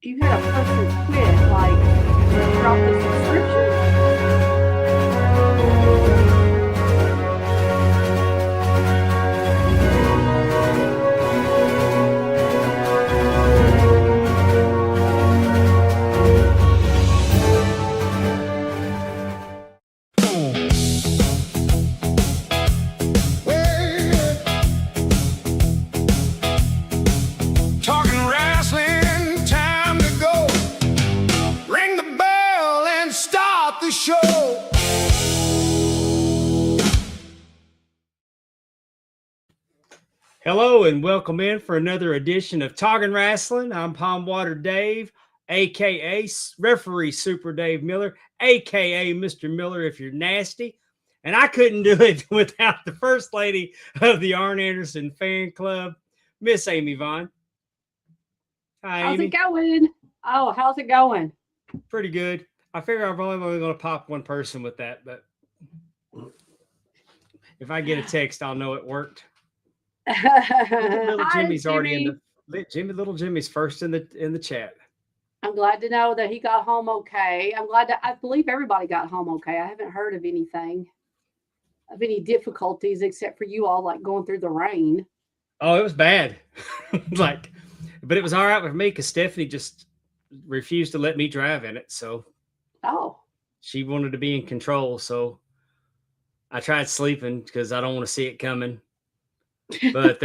You had a person quit, like, drop the subscription? Talking Rasslin, time to go. Ring the bell and start the show. Hello and welcome in for another edition of Talking Rasslin. I'm Pondwater Dave, aka Referee Super Dave Miller, aka Mr. Miller if you're nasty. And I couldn't do it without the first lady of the Arn Anderson fan club, Miss Amy Vaughn. Hi, How's Amy. it going? Oh, how's it going? Pretty good. I figure I'm only going to pop one person with that, but if I get a text, I'll know it worked. Little Hi, Jimmy's already in Jimmy. the little Jimmy's first in the chat. I'm glad to know that he got home okay. I believe everybody got home okay. I haven't heard of anything, of any difficulties except for you all like going through the rain. Oh, it was bad. But it was all right with me because Stephanie just refused to let me drive in it. So Oh, she wanted to be in control. So I tried sleeping because I don't want to see it coming. But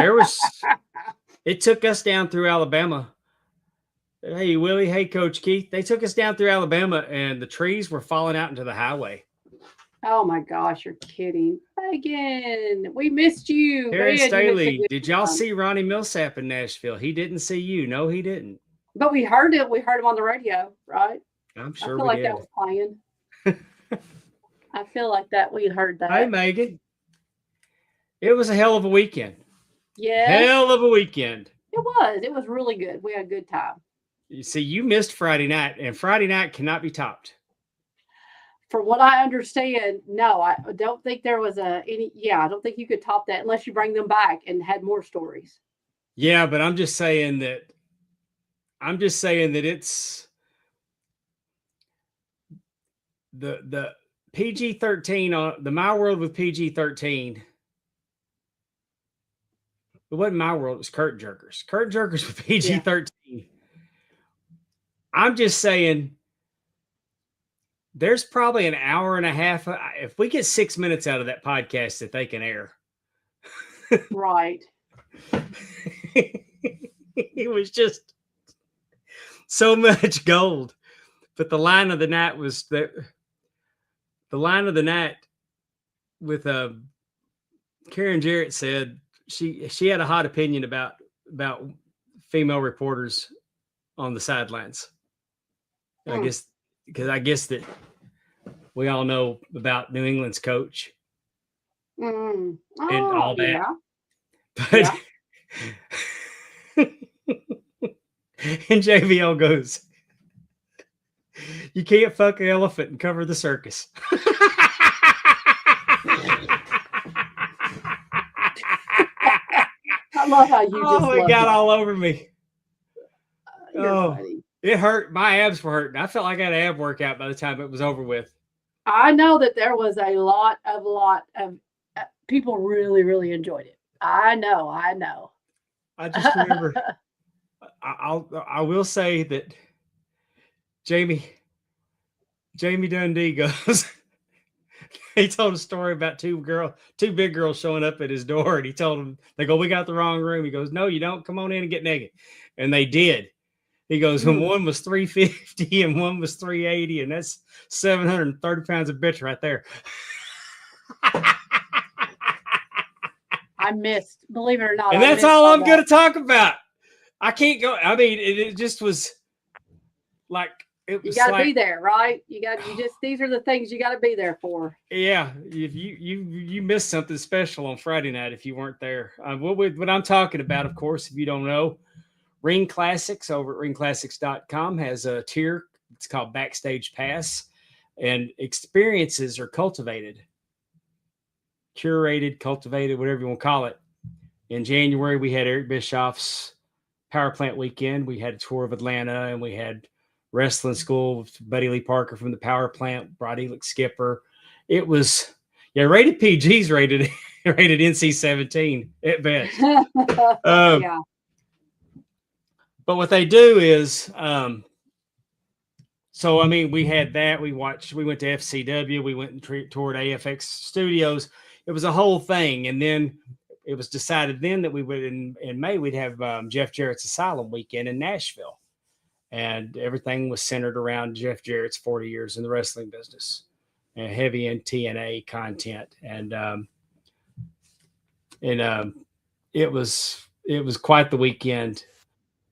it took us down through Alabama. Hey, Willie. Hey, Coach Keith. They took us down through Alabama and the trees were falling out into the highway. oh my gosh, you're kidding. Megan, we missed you. Harry Man, you had such a Staley, good did y'all time. see Ronnie Millsap in Nashville? He didn't see you. No, he didn't. But we heard it. We heard him on the radio, right? I'm I sure feel we like did. that was playing. I feel like that we heard that. Hey, Megan. It was a hell of a weekend. Yes, Hell of a weekend. it was. It was really good. We had a good time. You see, you missed Friday night, and Friday night cannot be topped. From what I understand, no, I don't think there was any. Yeah, I don't think you could top that unless you bring them back and had more stories. Yeah, but I'm just saying that it's the PG-13 on the My World with PG-13. It wasn't My World, it was Curtain Jerkers. Curtain Jerkers with PG-13. Yeah. I'm just saying there's probably an hour and a half. If we get 6 minutes out of that podcast that they can air. Right. It was just so much gold. But the line of the night was the line of the night with Karen Jarrett said she had a hot opinion about female reporters on the sidelines. I guess that we all know about New England's coach and all that. Yeah. But and JVL goes, "You can't fuck an elephant and cover the circus." I love how you just. It got all over me. Funny. It hurt. My abs were hurting. I felt like I had an ab workout by the time it was over with. I know that there was a lot of people really enjoyed it. I know. I just remember. I will say that Jamie Dundee goes. He told a story about two big girls showing up at his door, and he told them, they go, "We got the wrong room." He goes, "No, you don't. Come on in and get naked." And they did. He goes, and one was 350 and one was 380, and that's 730 pounds of bitch right there. I missed, believe it or not. And that's all I'm going to talk about. I can't go. I mean, it just was like, it was. You got to be there, right? These are the things you got to be there for. Yeah. If you missed something special on Friday night if you weren't there. What I'm talking about, of course, if you don't know, Ring Classics over at ringclassics.com has a tier. It's called Backstage Pass, and experiences are cultivated, curated, cultivated, whatever you want to call it. In January, we had Eric Bischoff's power plant weekend. We had a tour of Atlanta, and we had wrestling school with Buddy Lee Parker from the power plant, brought Elix Skipper. It was, rated PG's rated NC-17 at best. Yeah. But what they do is, so, I mean, we had that. We went to FCW. We went and toured AFX Studios. It was a whole thing. And then it was decided then that we would, in May, we'd have Jeff Jarrett's Asylum weekend in Nashville. And everything was centered around Jeff Jarrett's 40 years in the wrestling business and heavy in TNA content. And it was quite the weekend.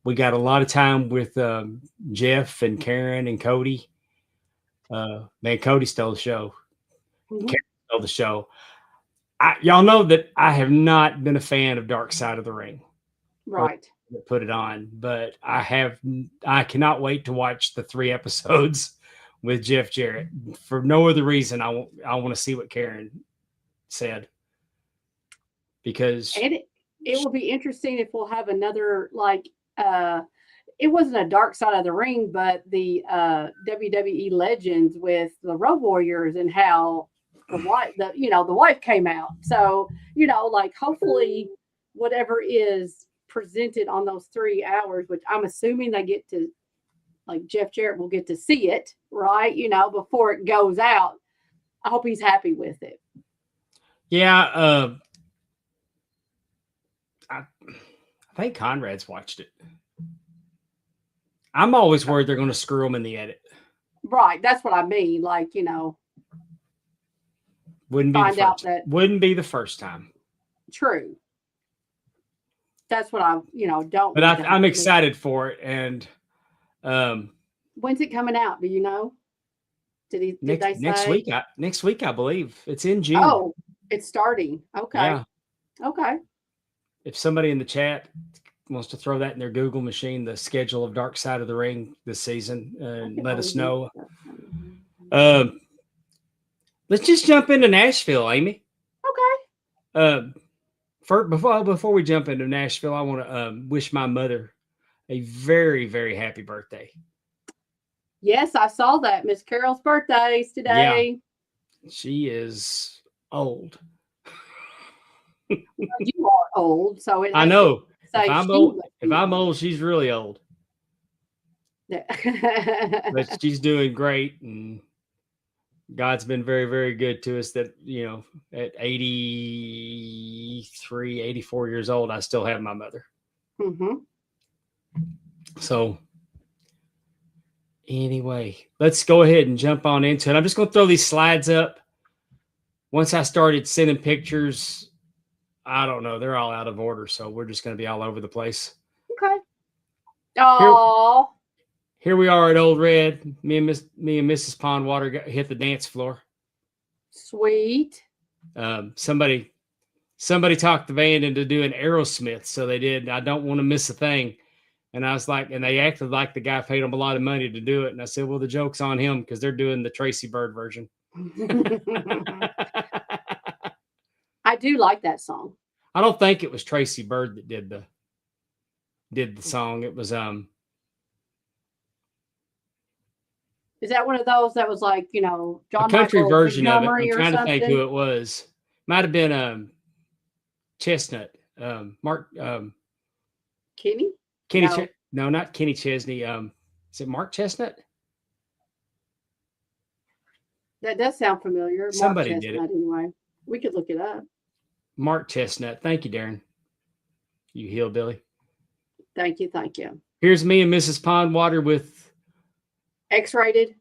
We got a lot of time with Jeff and Karen and Cody. Man, Cody stole the show. Mhm. Karen stole the show. Y'all know that I have not been a fan of Dark Side of the Ring. Right. Put it on, but I cannot wait to watch the 3 episodes with Jeff Jarrett. For no other reason, I want to see what Karen said. Because And it will be interesting if we'll have another, like, it wasn't a Dark Side of the Ring, but the WWE Legends with the Road Warriors and how the wife came out. So, like, hopefully whatever is presented on those 3 hours, which I'm assuming they get to, like, Jeff Jarrett will get to see it, right? Before it goes out. I hope he's happy with it. Yeah. I think Conrad's watched it. I'm always worried they're going to screw him in the edit. Right. That's what I mean. Like, wouldn't be the first time. True. That's what I, don't. But I'm excited for it. And when's it coming out? Do you know? Did they say? Next week, I believe. It's in June. Oh, it's starting. Okay. Yeah. Okay. If somebody in the chat wants to throw that in their Google machine, the schedule of Dark Side of the Ring this season, and let us know. Let's just jump into Nashville, Amy. Okay. Before we jump into Nashville, I want to wish my mother a very, very happy birthday. Yes, I saw that. Miss Carol's birthday's today. Yeah. She is old. You are old, so I know. If I'm old, she's really old. But she's doing great, and God's been very, very good to us. That at 83, 84 years old, I still have my mother. Mm-hmm. So anyway, let's go ahead and jump on into it. I'm just going to throw these slides up. Once I started sending pictures, I don't know. They're all out of order, so we're just going to be all over the place. Okay. Oh. Here we are at Old Red. Me and Mrs. Pondwater hit the dance floor. Sweet. Somebody talked the band into doing Aerosmith, so they did. I Don't Want to Miss a Thing. And I was like, and they acted like the guy paid them a lot of money to do it. And I said, well, the joke's on him because they're doing the Tracy Bird version. I do like that song. I don't think it was Tracy Bird that did the song. It was Is that one of those that was like, John a country Michael version of it? I'm trying to something? think who it was. Might have been Chestnut. Mark Kenny? Kenny. No, not Kenny Chesney. Is it Mark Chestnut? That does sound familiar. Somebody Mark did it. Anyway, we could look it up. Mark Chestnut. Thank you, Darren. You hillbilly. Thank you. Here's me and Mrs. Pondwater with X-rated.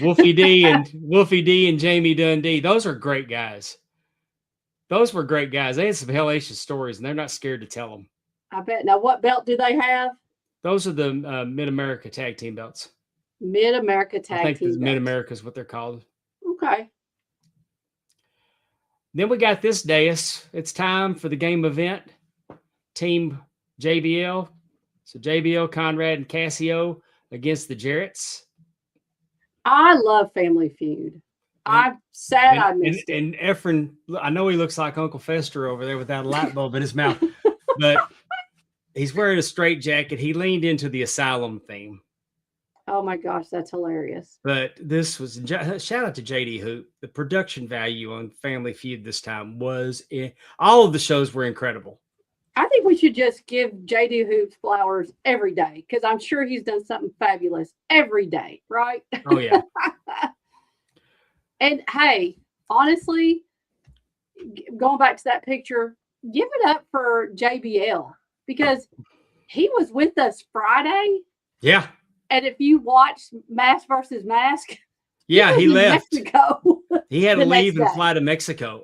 Wolfie D and Jamie Dundee. Those are great guys. Those were great guys. They had some hellacious stories, and they're not scared to tell them. I bet. Now, what belt do they have? Those are the Mid-America Tag Team belts. Mid-America Tag Team. I think Mid-America is what they're called. Okay. Then we got this dais. It's time for the game event. Team JBL. So JBL, Conrad, and Cassio against the Jarretts. I love Family Feud. I'm sad I missed it. And Efren, I know he looks like Uncle Fester over there without a light bulb in his mouth, but He's wearing a straight jacket. He leaned into the Asylum theme. Oh my gosh, that's hilarious. But this was shout out to JD Hoop. The production value on Family Feud this time was all of the shows were incredible. I think we should just give JD Hoops flowers every day because I'm sure he's done something fabulous every day, right? Oh yeah. And hey, honestly, going back to that picture, give it up for JBL because he was with us Friday. Yeah. And if you watch Mask versus Mask, yeah, he left Mexico. He had to leave and fly to Mexico.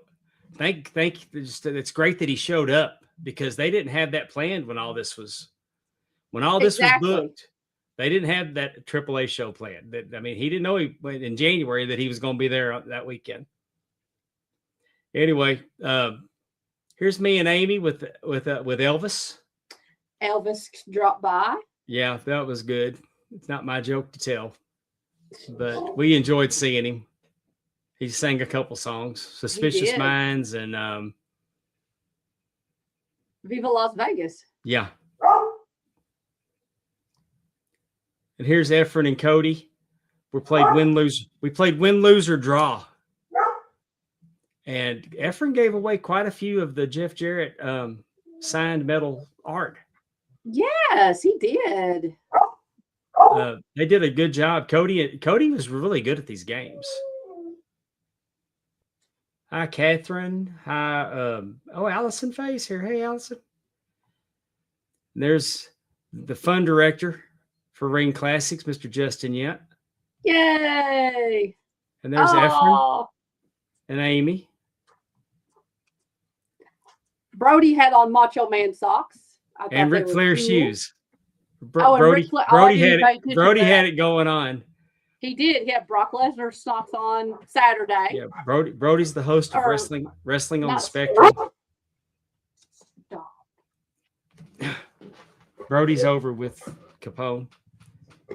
It's great that he showed up because they didn't have that planned when all this was was booked. They didn't have that AAA show planned. I mean, he didn't know in January that he was going to be there that weekend. Anyway, here's me and Amy with Elvis. Elvis dropped by. Yeah, that was good. It's not my joke to tell, but we enjoyed seeing him. He sang a couple songs, Suspicious Minds and Viva Las Vegas. Yeah. And here's Efren and Cody. We played win, lose, or draw. And Efren gave away quite a few of the Jeff Jarrett signed metal art. Yes, he did. They did a good job. Cody was really good at these games. Hi, Catherine. Hi, Allison Face here. Hey, Allison. There's the fun director for Ring Classics, Mr. Justin Yent. Yay! And there's Efren and Amy. Brody had on Macho Man socks. And Ric Flair shoes. Brody had it going on. He did. He had Brock Lesnar socks on Saturday. Yeah, Brody's the host of Wrestling on the Spectrum. Stop. Brody's over with Capone.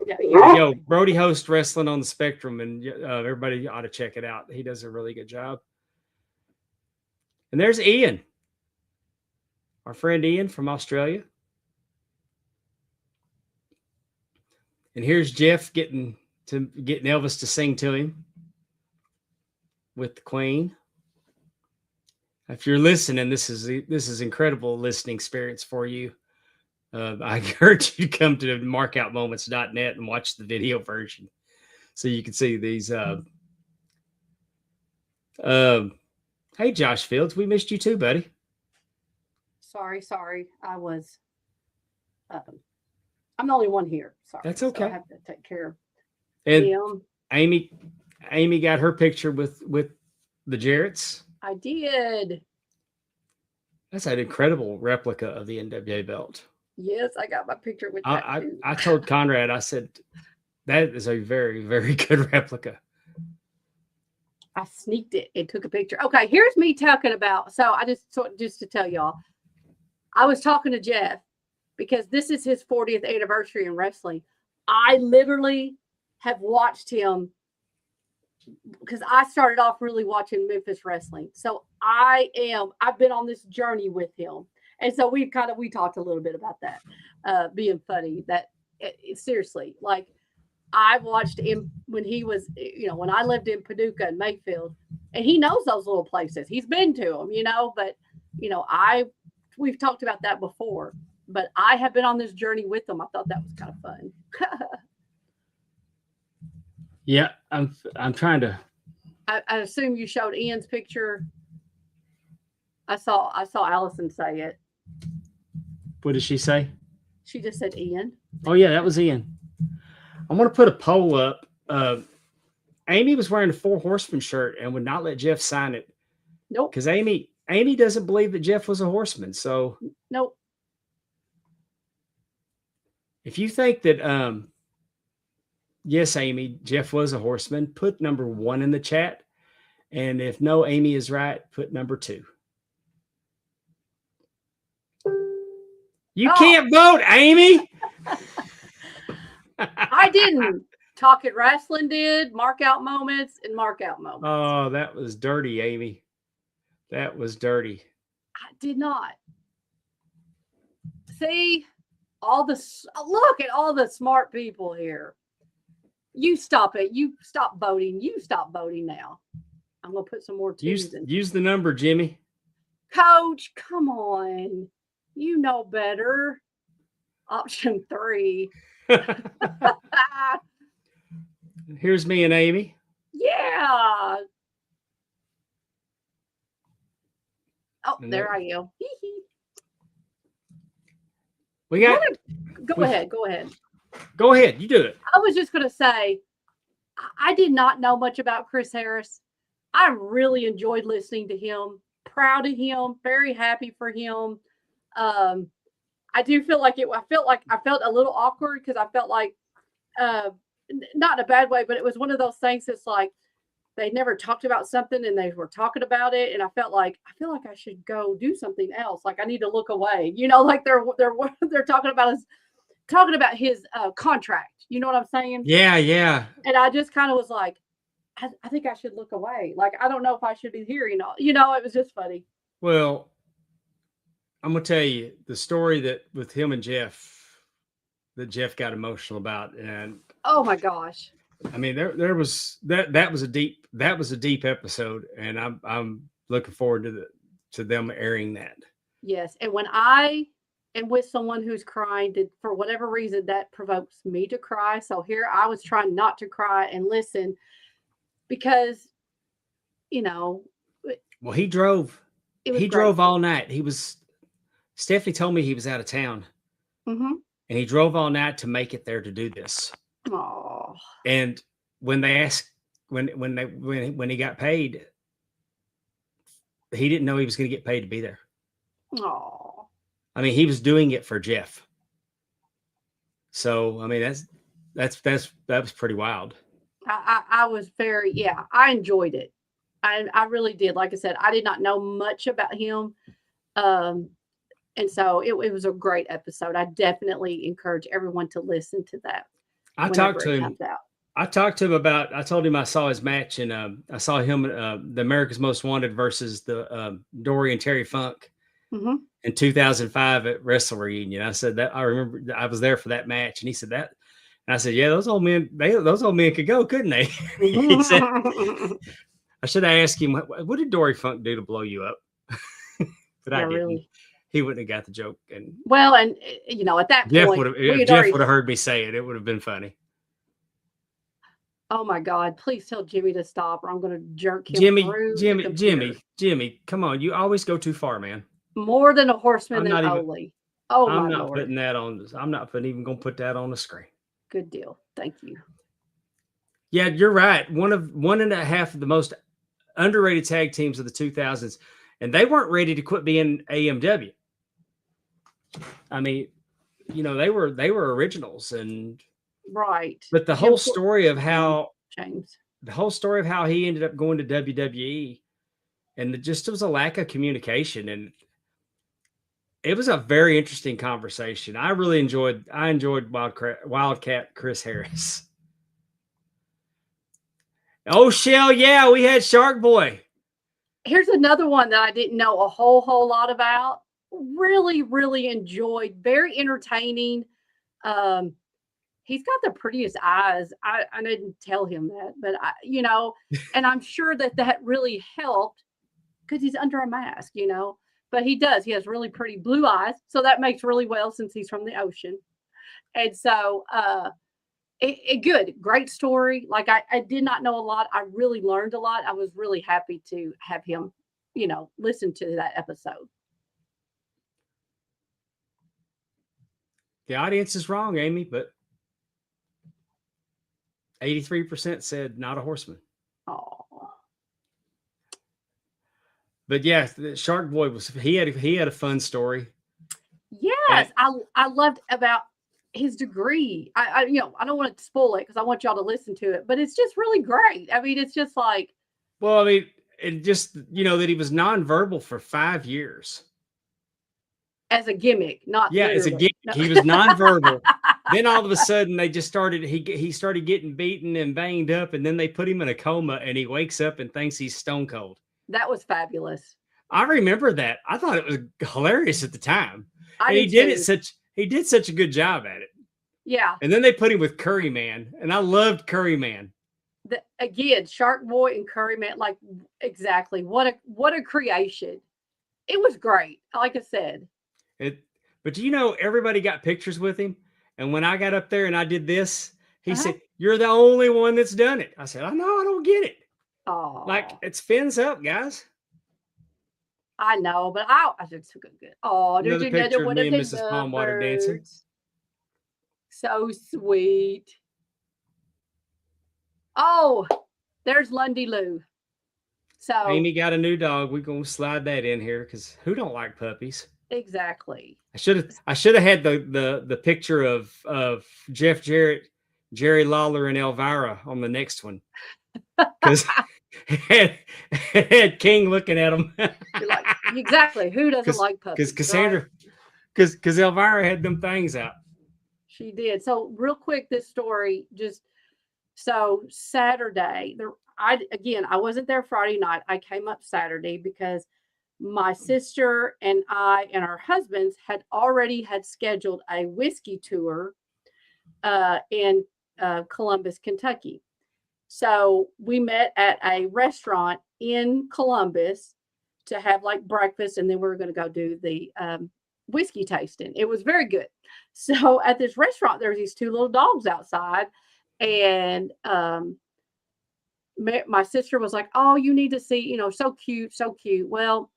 Yeah. Yo, Brody hosts Wrestling on the Spectrum, and everybody ought to check it out. He does a really good job. And there's Ian, our friend Ian from Australia. And here's Jeff getting Elvis to sing to him with the Queen. If you're listening, this is incredible listening experience for you. I encourage you to come to markoutmoments.net and watch the video version so you can see these. Hey, Josh Fields, we missed you too, buddy. Sorry. I was. I'm the only one here. Sorry. That's okay. So I have to take care of him. Amy got her picture with the Jarretts. I did. That's an incredible replica of the NWA belt. Yes, I got my picture with that too. I told Conrad, I said, that is a very, very good replica. I sneaked it and took a picture. Okay, here's me talking about. So I just to tell y'all, I was talking to Jeff because this is his 40th anniversary in wrestling. I literally have watched him because I started off really watching Memphis wrestling. So I've been on this journey with him. And so we talked a little bit about that, being funny. That seriously, like I watched him when he was, when I lived in Paducah and Mayfield, and he knows those little places. He's been to them, but we've talked about that before. But I have been on this journey with them. I thought that was kind of fun. Yeah, I'm trying to. I assume you showed Ian's picture. I saw Allison say it. What did she say? She just said Ian. Oh yeah, that was Ian. I'm gonna put a poll up. Amy was wearing a Four Horsemen shirt and would not let Jeff sign it. Nope. Because Amy doesn't believe that Jeff was a horseman. So nope. If you think that yes, Amy, Jeff was a horseman, put number 1 in the chat. And if no, Amy is right, put number 2. You can't vote, Amy. I didn't. Talking Rasslin did. Mark out moments. Oh, that was dirty, Amy. That was dirty. I did not. See, look at all the smart people here. You stop it. You stop voting. You stop voting now. I'm gonna put some more twos in. Use the number, Jimmy. Coach, come on. You know better. Option 3. Here's me and Amy. Yeah. Oh, there I am. We got. Go ahead. Go ahead. You do it. I was just gonna say, I did not know much about Chris Harris. I really enjoyed listening to him. Proud of him. Very happy for him. I do feel like I felt a little awkward because I felt like, not in a bad way, but it was one of those things that's like they never talked about something and they were talking about it, and I feel like I should go do something else. Like I need to look away, like they're talking about his contract. You know what I'm saying? Yeah. And I just kind of was like, I think I should look away. Like I don't know if I should be here. It was just funny. Well, I'm gonna tell you the story that with him and Jeff, that Jeff got emotional about, and oh my gosh. I mean, there was that was a deep episode, and I'm looking forward to them airing that. Yes, and when I am with someone who's crying, for whatever reason, that provokes me to cry. So here I was trying not to cry and listen because, Well, he drove. He drove all night. Stephanie told me he was out of town, and he drove all night to make it there to do this. Oh. And when they asked, when he got paid, he didn't know he was going to get paid to be there. Oh. I mean, he was doing it for Jeff. So, I mean, that was pretty wild. I was I enjoyed it. I really did. Like I said, I did not know much about him. And so it was a great episode. I definitely encourage everyone to listen to that. I talked to him. I told him I saw his match, and I saw him, the America's Most Wanted versus the Dory and Terry Funk in 2005 at Wrestle Reunion. I said that I remember I was there for that match, and he said that. And I said, yeah, those old men could go, couldn't they? He said, I should have asked him, what did Dory Funk do to blow you up? But I didn't. Really. He wouldn't have got the joke. And at that point, if Jeff would have heard me say it, it would have been funny. Oh my God! Please tell Jimmy to stop, or I'm going to jerk him. Jimmy, come on! You always go too far, man. More than a horseman than Oli. Oh I'm my not Lord. putting that on. I'm not even going to put that on the screen. Good deal. Thank you. Yeah, you're right. One and a half of the most underrated tag teams of the 2000s, and they weren't ready to quit being AMW. I mean, they were originals, and right. But the whole story of how he ended up going to WWE, and it was a lack of communication, and it was a very interesting conversation. I enjoyed Wildcat Chris Harris. Oh, Shell, yeah, we had Shark Boy. Here's another one that I didn't know a whole lot about. Really, really enjoyed. Very entertaining. He's got the prettiest eyes. I didn't tell him that, but and I'm sure that really helped because he's under a mask, but he does. He has really pretty blue eyes. So that makes really well since he's from the ocean. And so, good, great story. Like I did not know a lot. I really learned a lot. I was really happy to have him, listen to that episode. The audience is wrong, Amy, but 83% said not a horseman. Oh. But yeah, the Shark Boy he had a fun story. Yes, I loved about his degree. I don't want to spoil it because I want y'all to listen to it, but it's just really great. I mean, it's just like. Well, I mean, it just that he was nonverbal for 5 years. As a gimmick, not as a gimmick. No. He was nonverbal. Then all of a sudden they just started. He started getting beaten and banged up, and then they put him in a coma, and he wakes up and thinks he's stone cold. That was fabulous. I remember that. I thought it was hilarious at the time, I And do he did such a good job at it. Yeah. And then they put him with Curry Man, and I loved Curry Man. Again, Shark Boy and Curry Man, like exactly what a creation. It was great. Like I said. But do you know everybody got pictures with him? And when I got up there and I did this, he said, "You're the only one that's done it." I said, "I know, I don't get it." Oh, Like, it's fins up, guys. I know, but I just took a good. Oh, there's Another another picture of one me of and the Mrs. Pondwater dancing. lovebirds. So sweet. Oh, there's Lundy Lou. So Amy got a new dog. We're gonna slide that in here because who don't like puppies? exactly. I should have had the picture of Jeff Jarrett, Jerry Lawler, and Elvira on the next one. Because had King looking at him. Like, exactly. Who doesn't like puppies? Because Cassandra, because Elvira had them things out. She did. So real quick, this story so Saturday, I wasn't there Friday night. I came up Saturday because my sister and I and our husbands had scheduled a whiskey tour in Columbus, Kentucky. So we met at a restaurant in Columbus to have like breakfast, and then we were going to go do the whiskey tasting. It was very good. So at this restaurant, there's these two little dogs outside, and my sister was like, "Oh, you need to see, so cute, so cute." Well,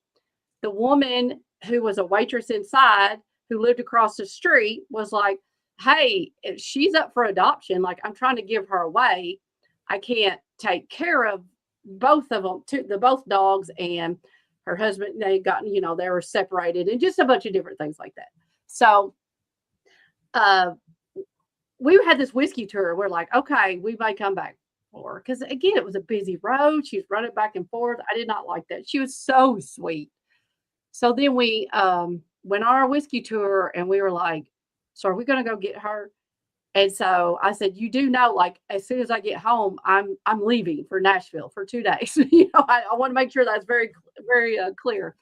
the woman who was a waitress inside, who lived across the street, was like, "Hey, if she's up for adoption, like I'm trying to give her away. I can't take care of both of them, both dogs and her husband. They got, they were separated and just a bunch of different things like that." So we had this whiskey tour. We're like, okay, we may come back for, because again, it was a busy road. She's running back and forth. I did not like that. She was so sweet. So then we went on our whiskey tour, and we were like, so are we going to go get her? And so I said, you do know, like, as soon as I get home, I'm leaving for Nashville for 2 days. I want to make sure that's very, very clear.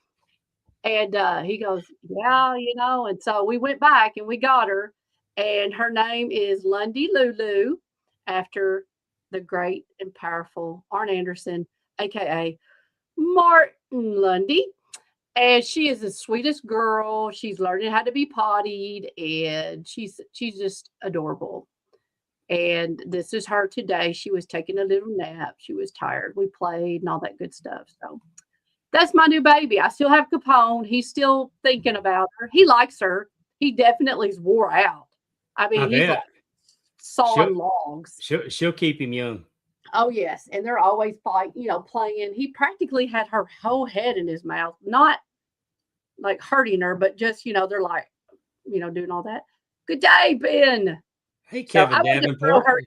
And he goes, yeah, and so we went back and we got her, and her name is Lundy Lulu, after the great and powerful Arn Anderson, aka Martin Lundy. And she is the sweetest girl. She's learning how to be pottied, and she's just adorable. And this is her today. She was taking a little nap. She was tired. We played and all that good stuff. So that's my new baby. I still have Capone. He's still thinking about her. He likes her. He definitely is wore out. I mean, he's like sawing logs. She'll keep him young. Oh, yes. And they're always fighting, playing. He practically had her whole head in his mouth, not like hurting her, but just, they're like, doing all that. Good day, Ben. Hey, Kevin Davenport.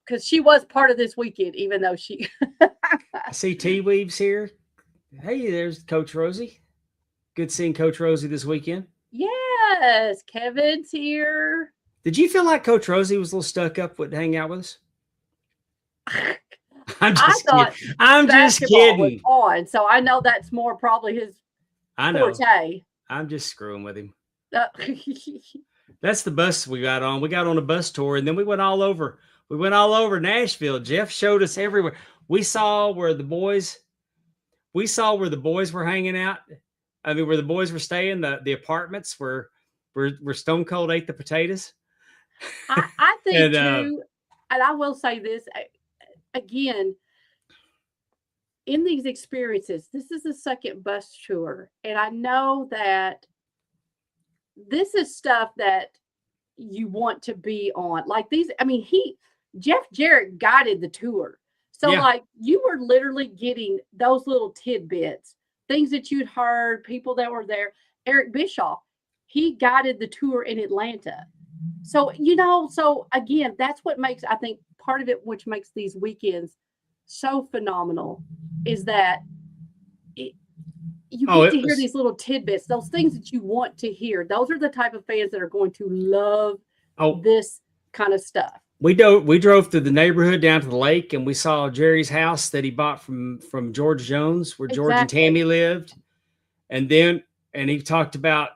Because she was part of this weekend, even though she. I see T-Weaves here. Hey, there's Coach Rosie. Good seeing Coach Rosie this weekend. Yes, Kevin's here. Did you feel like Coach Rosie was a little stuck up with hang out with us? I'm just kidding. Was on, so I know that's more probably his forte. I'm just screwing with him. That's the bus we got on. We got on a bus tour, and then we went all over. We went all over Nashville. Jeff showed us everywhere. We saw where the boys were hanging out. I mean, where the boys were staying, the apartments where Stone Cold ate the potatoes. I think too, and I will say this again, in these experiences, this is the second bus tour, and I know that this is stuff that you want to be on. Like these, I mean, Jeff Jarrett guided the tour. So like you were literally getting those little tidbits, things that you'd heard, people that were there. Eric Bischoff, he guided the tour in Atlanta. So, so again, that's what makes, I think, part of it, which makes these weekends so phenomenal, is that you get to hear these little tidbits, those things that you want to hear. Those are the type of fans that are going to love this kind of stuff. We drove through the neighborhood down to the lake, and we saw Jerry's house that he bought from George Jones, where George and Tammy lived. And he talked about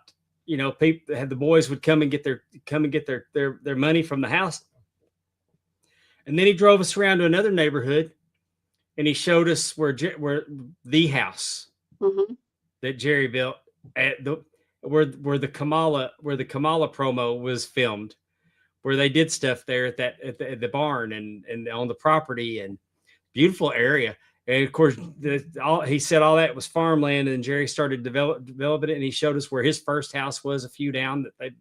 people had the boys would come and get their money from the house. And then he drove us around to another neighborhood, and he showed us where the house that Jerry built at where the Kamala promo was filmed, where they did stuff there at the barn and on the property, and beautiful area. And of course, he said all that was farmland, and Jerry started developing it, and he showed us where his first house was a few down and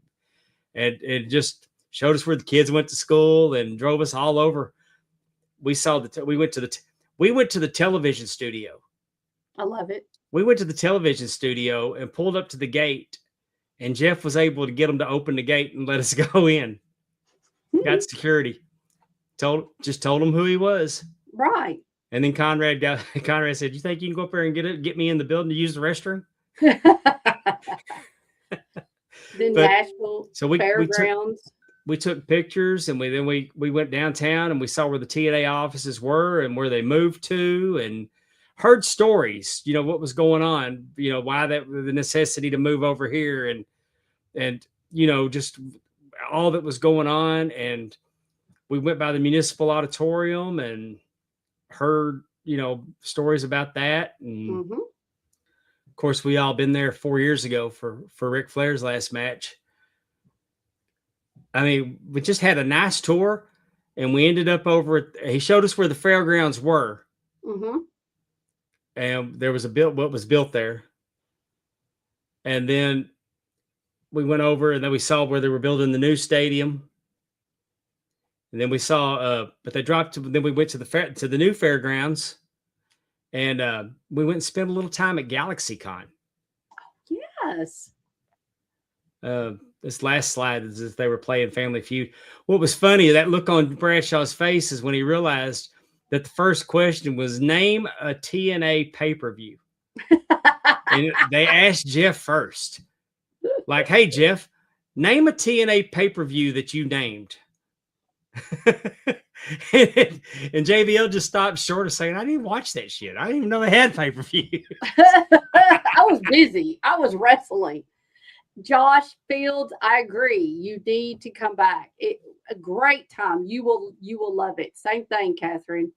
it just showed us where the kids went to school and drove us all over. We went to the television studio. I love it. We went to the television studio and pulled up to the gate, and Jeff was able to get them to open the gate and let us go in. Got security. Told him who he was. Right. And then Conrad said, "You think you can go up there and get me in the building to use the restroom?" The Nashville Fairgrounds. We took pictures, and we went downtown, and we saw where the TNA offices were and where they moved to, and heard stories, what was going on, why the necessity to move over here, and just all that was going on. And we went by the municipal auditorium and heard, stories about that. And of course, we all been there 4 years ago for Ric Flair's last match. I mean, we just had a nice tour, and we ended up he showed us where the fairgrounds were. And there was what was built there. And then we went over, and then we saw where they were building the new stadium. And then we saw, but they then we went to the new fairgrounds, and we went and spent a little time at GalaxyCon. Yes. This last slide is as they were playing Family Feud. What was funny, that look on Bradshaw's face is when he realized that the first question was, name a TNA pay-per-view. And they asked Jeff first. Like, hey, Jeff, name a TNA pay-per-view that you named. And JBL just stopped short of saying, I didn't watch that shit. I didn't even know they had pay-per-view. I was busy. I was wrestling. Josh Fields, I agree. You need to come back. A great time. You will love it. Same thing, Catherine,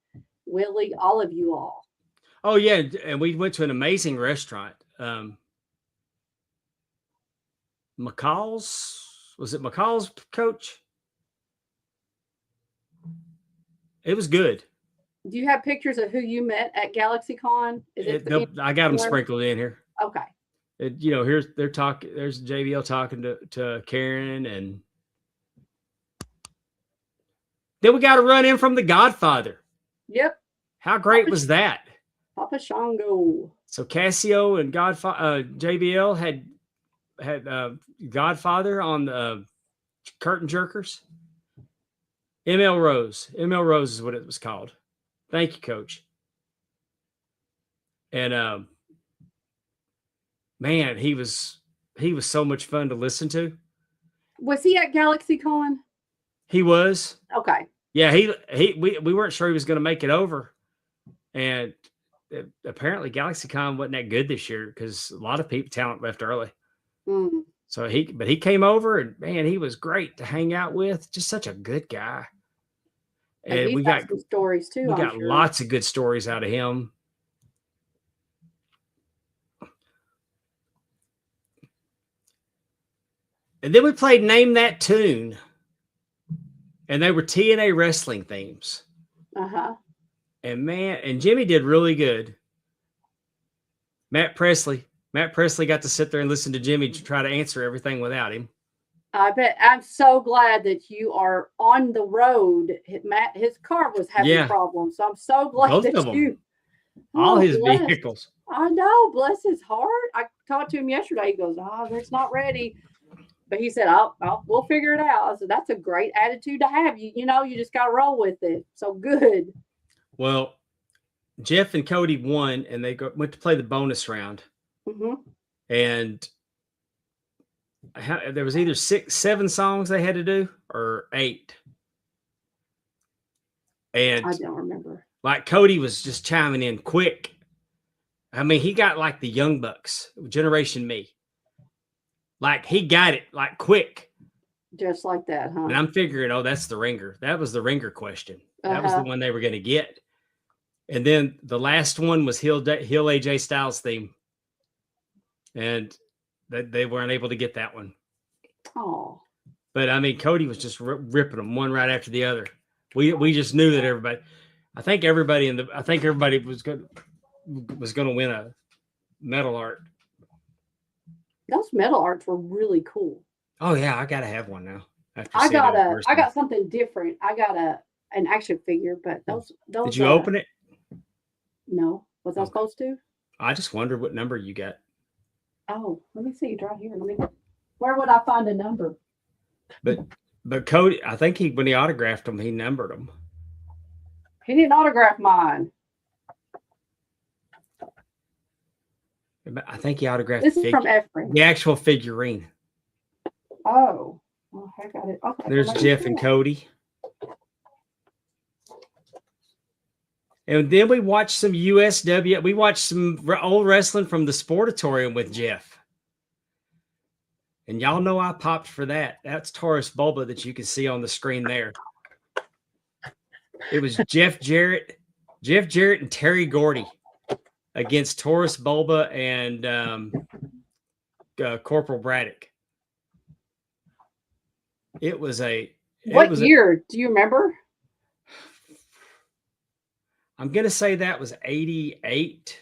Willie, all of you all. Oh yeah, and we went to an amazing restaurant. Was it McCall's, Coach? It was good. Do you have pictures of who you met at GalaxyCon? I got them sprinkled in here. Okay. Here's there's JBL talking to Karen, and then we got a run in from the Godfather. Yep. How great was that? Papa Shango. So Cassio and JBL had Godfather on the curtain jerkers. ML Rose. ML Rose is what it was called. Thank you, Coach. And man, he was so much fun to listen to. Was he at GalaxyCon? He was. Okay. Yeah, we weren't sure he was going to make it over, and apparently GalaxyCon wasn't that good this year because a lot of talent left early. So he came over, and man, he was great to hang out with. Just such a good guy. And we got some stories too. We got lots of good stories out of him. And then we played Name That Tune. And they were TNA wrestling themes. And Jimmy did really good. Matt Presley got to sit there and listen to Jimmy to try to answer everything without him. I bet. I'm so glad that you are on the road. Matt, his car was having problems. So I'm so glad both that of them. you. All his vehicles. I know. Bless his heart. I talked to him yesterday. He goes, it's not ready. But he said, we'll figure it out. I said, that's a great attitude to have. You just got to roll with it. So good. Well, Jeff and Cody won, and they went to play the bonus round. And there was either 7 songs they had to do or 8. And I don't remember. Like Cody was just chiming in quick. I mean, he got like the Young Bucks, Generation Me. Like he got it like quick. Just like that, huh? And I'm figuring, oh, that's the ringer. That was the ringer question. That was the one they were going to get. And then the last one was Hill AJ Styles theme. And they weren't able to get that one. Oh. But I mean, Cody was just ripping them one right after the other. We just knew that everybody. I think everybody was going to win a metal art. Those metal arts were really cool. Oh yeah, I gotta have one now. I got something different. I got an action figure, but those. Did you open it? No. Was I supposed to? I just wondered what number you got. Oh, let me see. It's right here. Where would I find a number? But Cody, I think when he autographed them, he numbered them. He didn't autograph mine. I think he autographed this is from Efren. The actual figurine. Oh, I got it. Okay. There's Jeff and Cody. And then we watched some USW. We watched some old wrestling from the Sportatorium with Jeff. And y'all know I popped for that. That's Taurus Bulba that you can see on the screen there. It was Jeff Jarrett and Terry Gordy against Taurus Bulba and Corporal Braddock. It was a... What year? Do you remember? I'm going to say that was 88.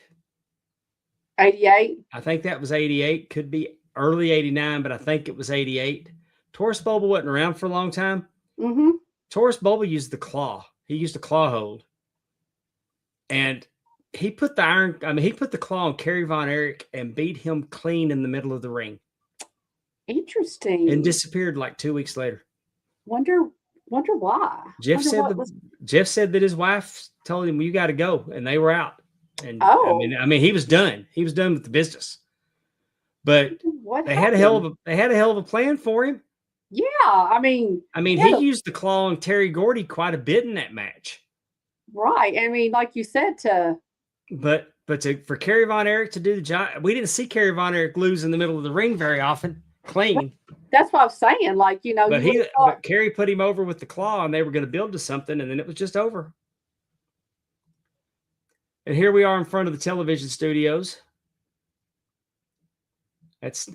88? I think that was 88. Could be early 89, but I think it was 88. Taurus Bulba wasn't around for a long time. Mm-hmm. Taurus Bulba used the claw. He used a claw hold. And he put the claw on Kerry Von Erich and beat him clean in the middle of the ring. Interesting. And disappeared like 2 weeks later. Wonder why. Jeff said that his wife told him, "You got to go," and they were out. And I mean, he was done. He was done with the business. But they had a hell of a plan for him. Yeah, I mean, he used the claw on Terry Gordy quite a bit in that match. Right. I mean, like you said, for Kerry Von Erich to do the job, we didn't see Kerry Von Erich lose in the middle of the ring very often, clean. That's what I was saying. Like, But Kerry put him over with the claw, and they were going to build to something, and then it was just over. And here we are in front of the television studios. That's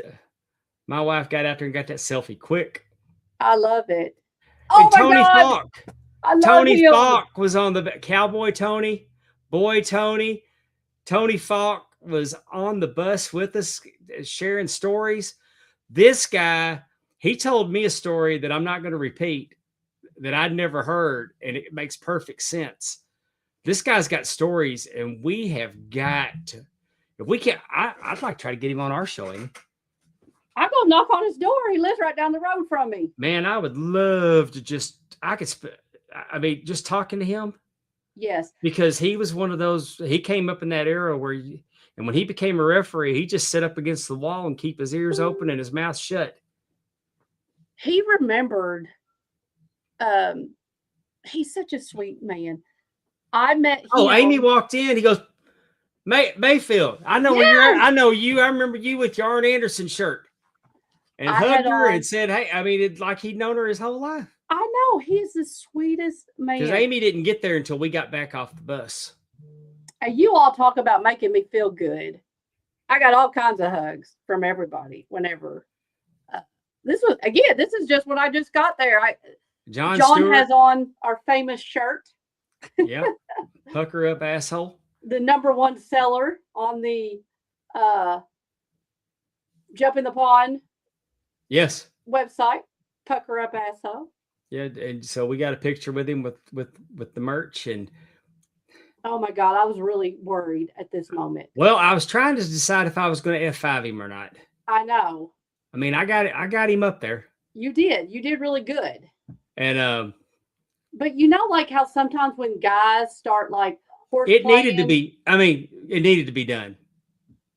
my wife got out there and got that selfie quick. I love it. Oh, and Tony Falk. Tony Falk was on the Cowboy Tony, Boy Tony. Tony Falk was on the bus with us, sharing stories. This guy, he told me a story that I'm not going to repeat, that I'd never heard, and it makes perfect sense. This guy's got stories, and we have got to. If we can't, I'd like to try to get him on our show. I go knock on his door. He lives right down the road from me. Man, I would love to just talking to him. Yes. Because he was one of those, he came up in that era where, and when he became a referee, he just sit up against the wall and keep his ears open and his mouth shut. He remembered, he's such a sweet man. I met him. Oh, Amy walked in. He goes, Mayfield, I know where you're at. I know you. I remember you with your Arn Anderson shirt. And hugged her and said, hey, I mean, it's like he'd known her his whole life. I know. He's the sweetest man. Because Amy didn't get there until we got back off the bus. You all talk about making me feel good. I got all kinds of hugs from everybody whenever. This is just when I just got there. John has on our famous shirt. Yeah. Pucker up asshole. The #1 seller on the Jump in the Pond. Yes. Website. Pucker up asshole. Yeah, and so we got a picture with him with the merch, and oh my God, I was really worried at this moment. Well, I was trying to decide if I was going to F5 him or not. I know. I mean, I got him up there. You did really good. And but like how sometimes when guys start like it needed to be done.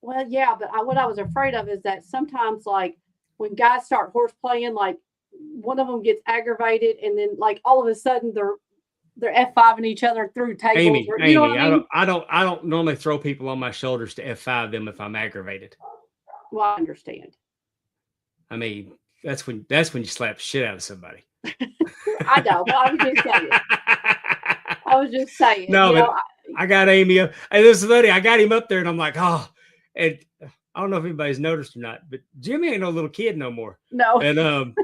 Well, yeah, but what I was afraid of is that sometimes like when guys start horse playing, like one of them gets aggravated, and then like all of a sudden they're F5ing each other through tables. Amy, or, you know what I mean? I don't normally throw people on my shoulders to F5 them if I'm aggravated. Well, I understand. I mean, that's when you slap the shit out of somebody. I know, but I was just saying. I was just saying. No, you know, but I got Amy up. And this is funny. I got him up there, and I'm like, oh, and I don't know if anybody's noticed or not, but Jimmy ain't no little kid no more. no, And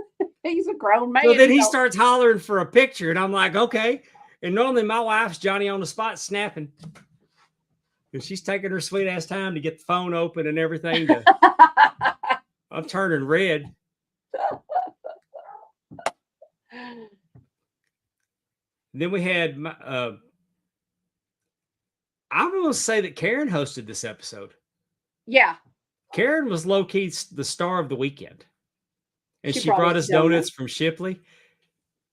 he's a grown man. so then he you know. starts hollering for a picture, and I'm like, okay. And normally my wife's Johnny on the spot snapping. And she's taking her sweet ass time to get the phone open and everything. I'm turning red. Then we had I'm going to say that Karen hosted this episode. Yeah. Karen was low-key the star of the weekend. And she brought us donuts from Shipley.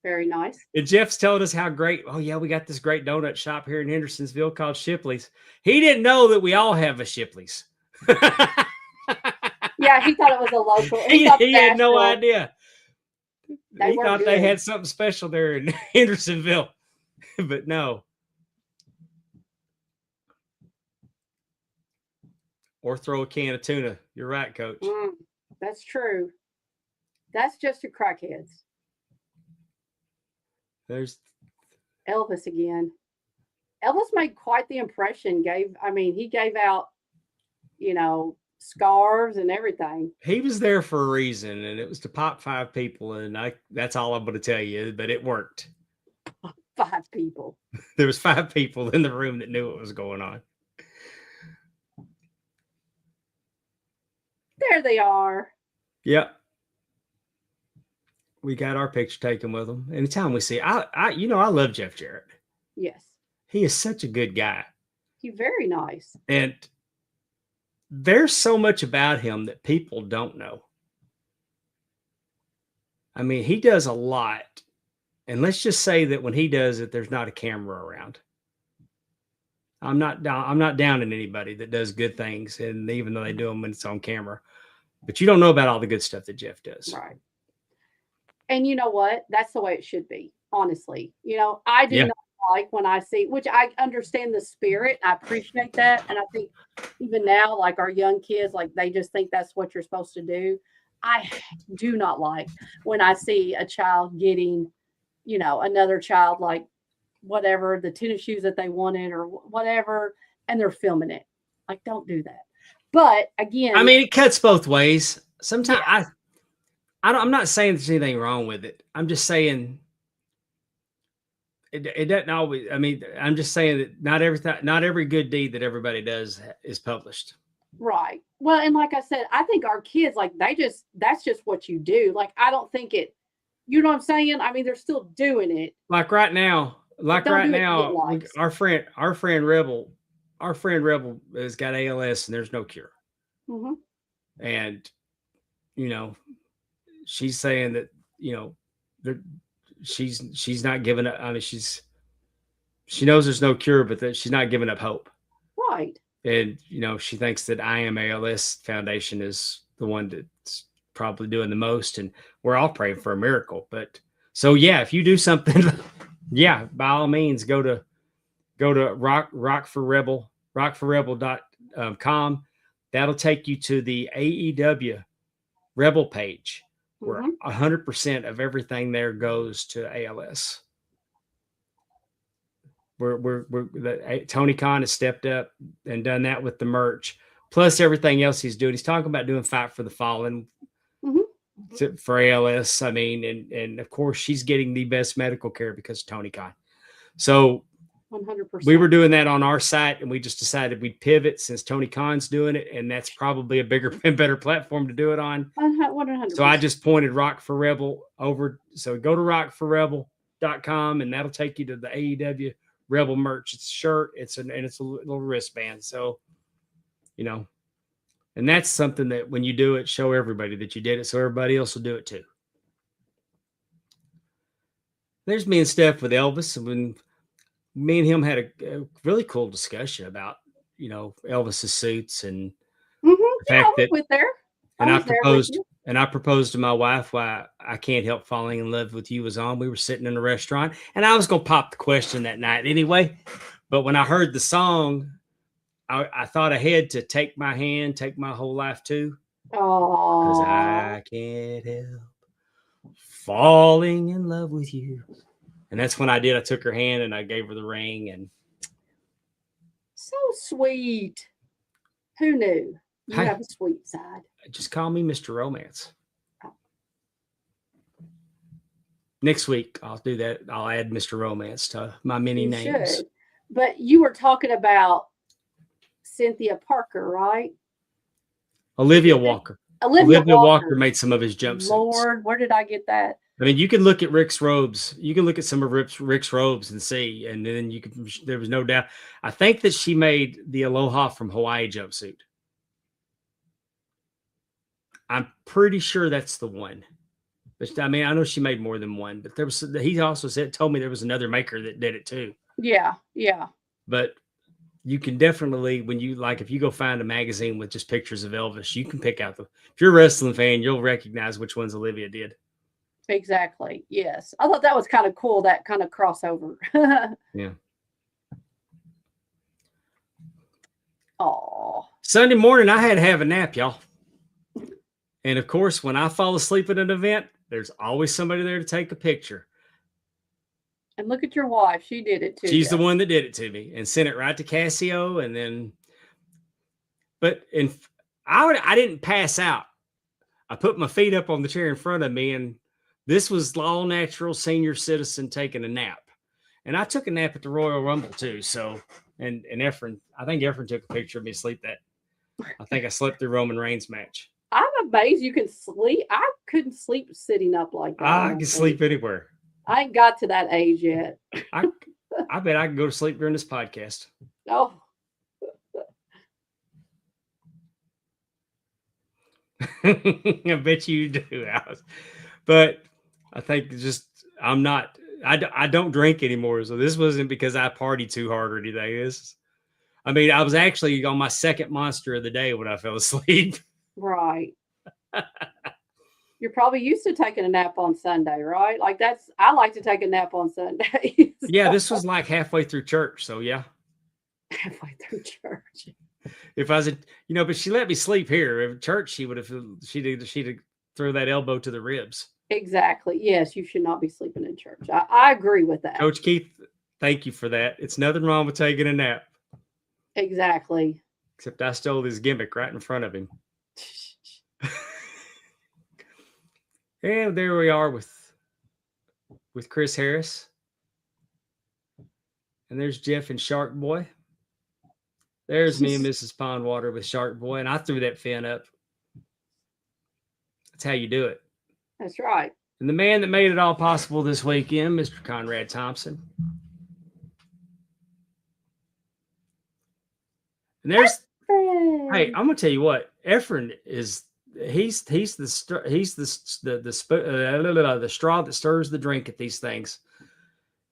Very nice. And Jeff's telling us how great, oh yeah, we got this great donut shop here in Hendersonsville called Shipley's. He didn't know that we all have a Shipley's. Yeah, he thought it was a local. He had no idea. He thought they had something special there in Hendersonville. But no. Or throw a can of tuna. You're right, Coach. That's true. That's just your crackheads. There's Elvis again. Elvis made quite the impression. He gave out, scarves and everything. He was there for a reason, and it was to pop 5 people, and that's all I'm going to tell you, but it worked. 5 people. There was 5 people in the room that knew what was going on. There they are. Yep. We got our picture taken with them. Anytime we see, I love Jeff Jarrett. Yes. He is such a good guy. He's very nice. And there's so much about him that people don't know. I mean, he does a lot. And let's just say that when he does it, there's not a camera around. I'm not downing anybody that does good things, and even though they do them when it's on camera. But you don't know about all the good stuff that Jeff does. Right. And you know what? That's the way it should be, honestly. I do not like when I see, which I understand the spirit. I appreciate that. And I think even now, like our young kids, like they just think that's what you're supposed to do. I do not like when I see a child getting, another child, like whatever, the tennis shoes that they wanted or whatever, and they're filming it. Like, don't do that. But again, I mean, it cuts both ways. Sometimes I'm not saying there's anything wrong with it. I'm just saying it doesn't always. I mean, I'm just saying that not every good deed that everybody does is published. Right. Well, and like I said, I think our kids, like that's just what you do. Like, I don't think it, you know what I'm saying? I mean, they're still doing it. Like right now, our friend Rebel has got ALS and there's no cure. Mm-hmm. And, she's saying that, she's not giving up. I mean, she knows there's no cure, but that she's not giving up hope. Right. And, she thinks that I Am ALS Foundation is the one that's probably doing the most. And we're all praying for a miracle. But so, yeah, if you do something, yeah, by all means, go to rockforrebel.com. That'll take you to the AEW Rebel page where 100% of everything there goes to ALS. Tony Khan has stepped up and done that with the merch, plus everything else he's doing. He's talking about doing Fight for the Fallen for ALS. I mean, and of course she's getting the best medical care because of Tony Khan. So 100%. We were doing that on our site, and we just decided we'd pivot since Tony Khan's doing it, and that's probably a bigger and better platform to do it on. 100%. So I just pointed Rock for Rebel over. So go to rockforrebel.com, and that'll take you to the AEW Rebel merch. It's a shirt, it's a little wristband. So, and that's something that when you do it, show everybody that you did it, so everybody else will do it too. There's me and Steph with Elvis, and when me and him had a really cool discussion about, Elvis's suits and the fact that with there. And I proposed to my wife why I Can't Help Falling in Love with You was on. We were sitting in a restaurant, and I was going to pop the question that night anyway. But when I heard the song, I thought ahead to Take My Hand, Take My Whole Life Too. Because Oh, I can't help falling in love with you. And that's when I did. I took her hand and I gave her the ring. And so sweet. Who knew? You hey, have a sweet side. just call me Mr. Romance. Next week, I'll do that. I'll add Mr. Romance to my many You names. should. But you were talking about Cynthia Parker, right? Olivia Walker. Olivia Walker made some of his jumpsuits. Lord, where did I get that? I mean, you can look at Rick's robes. You can look at some of Rick's robes and see, and then you can. There was no doubt. I think that she made the Aloha from Hawaii jumpsuit. I'm pretty sure that's the one. But I mean, I know she made more than one. But there was. He also told me there was another maker that did it too. Yeah, yeah. But you can definitely, when you like, if you go find a magazine with just pictures of Elvis, you can pick out the. If you're a wrestling fan, you'll recognize which ones Olivia did. Exactly. Yes. I thought that was kind of cool, that kind of crossover. Yeah. Oh. Sunday morning, I had to have a nap, y'all. And of course, when I fall asleep at an event, there's always somebody there to take a picture. And look at your wife. She did it too. She's the one that did it to me and sent it right to Casio. And then, I didn't pass out. I put my feet up on the chair in front of me, and this was all natural senior citizen taking a nap. And I took a nap at the Royal Rumble too. So, and Efren, I think Efren took a picture of me asleep that. I think I slept through Roman Reigns match. I'm amazed you can sleep. I couldn't sleep sitting up like that. I can sleep anywhere. I ain't got to that age yet. I bet I can go to sleep during this podcast. Oh. I bet you do, Alice. But I think I'm not. I don't drink anymore, so this wasn't because I party too hard or anything. I mean, I was actually on my second monster of the day when I fell asleep. Right. You're probably used to taking a nap on Sunday, right? Like I like to take a nap on Sundays. Yeah, this was like halfway through church, so yeah. Halfway through church. If I was, but she let me sleep here. In church, she'd have throw that elbow to the ribs. Exactly. Yes, you should not be sleeping in church. I agree with that. Coach Keith, thank you for that. It's nothing wrong with taking a nap. Exactly. Except I stole his gimmick right in front of him. And there we are with Chris Harris. And there's Jeff and Shark Boy. There's me and Mrs. Pondwater with Shark Boy. And I threw that fin up. That's how you do it. That's right. And the man that made it all possible this weekend, Mr. Conrad Thompson. And there's, hey, I'm gonna tell you what, Efren is. He's the straw that stirs the drink at these things.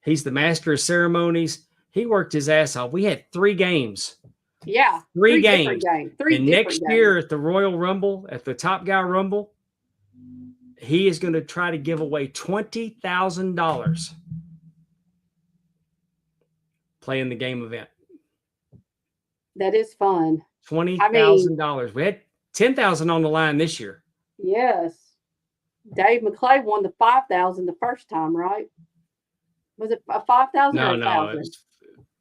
He's the master of ceremonies. He worked his ass off. We had 3 games. Yeah, three games. And next year at the Royal Rumble, at the Top Guy Rumble, he is going to try to give away $20,000 playing the game event. That is fun. $20,000. We had $10,000 on the line this year. Yes. Dave McClay won the $5,000 the first time, right? Was it a $5,000 No, or no, $1,000? it was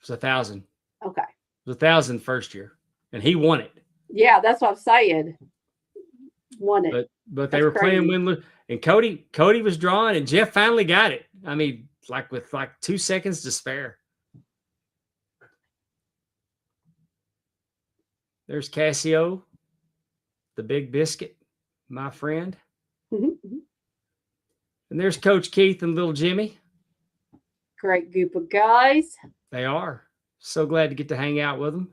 $1,000. Okay. It was $1,000 first year, and he won it. Yeah, that's what I'm saying. Won it. But they were playing win-lose, and Cody was drawing, and Jeff finally got it. I mean, with 2 seconds to spare. There's Casio, the big biscuit, my friend. Mm-hmm. And there's Coach Keith and little Jimmy. Great group of guys. They are. So glad to get to hang out with them.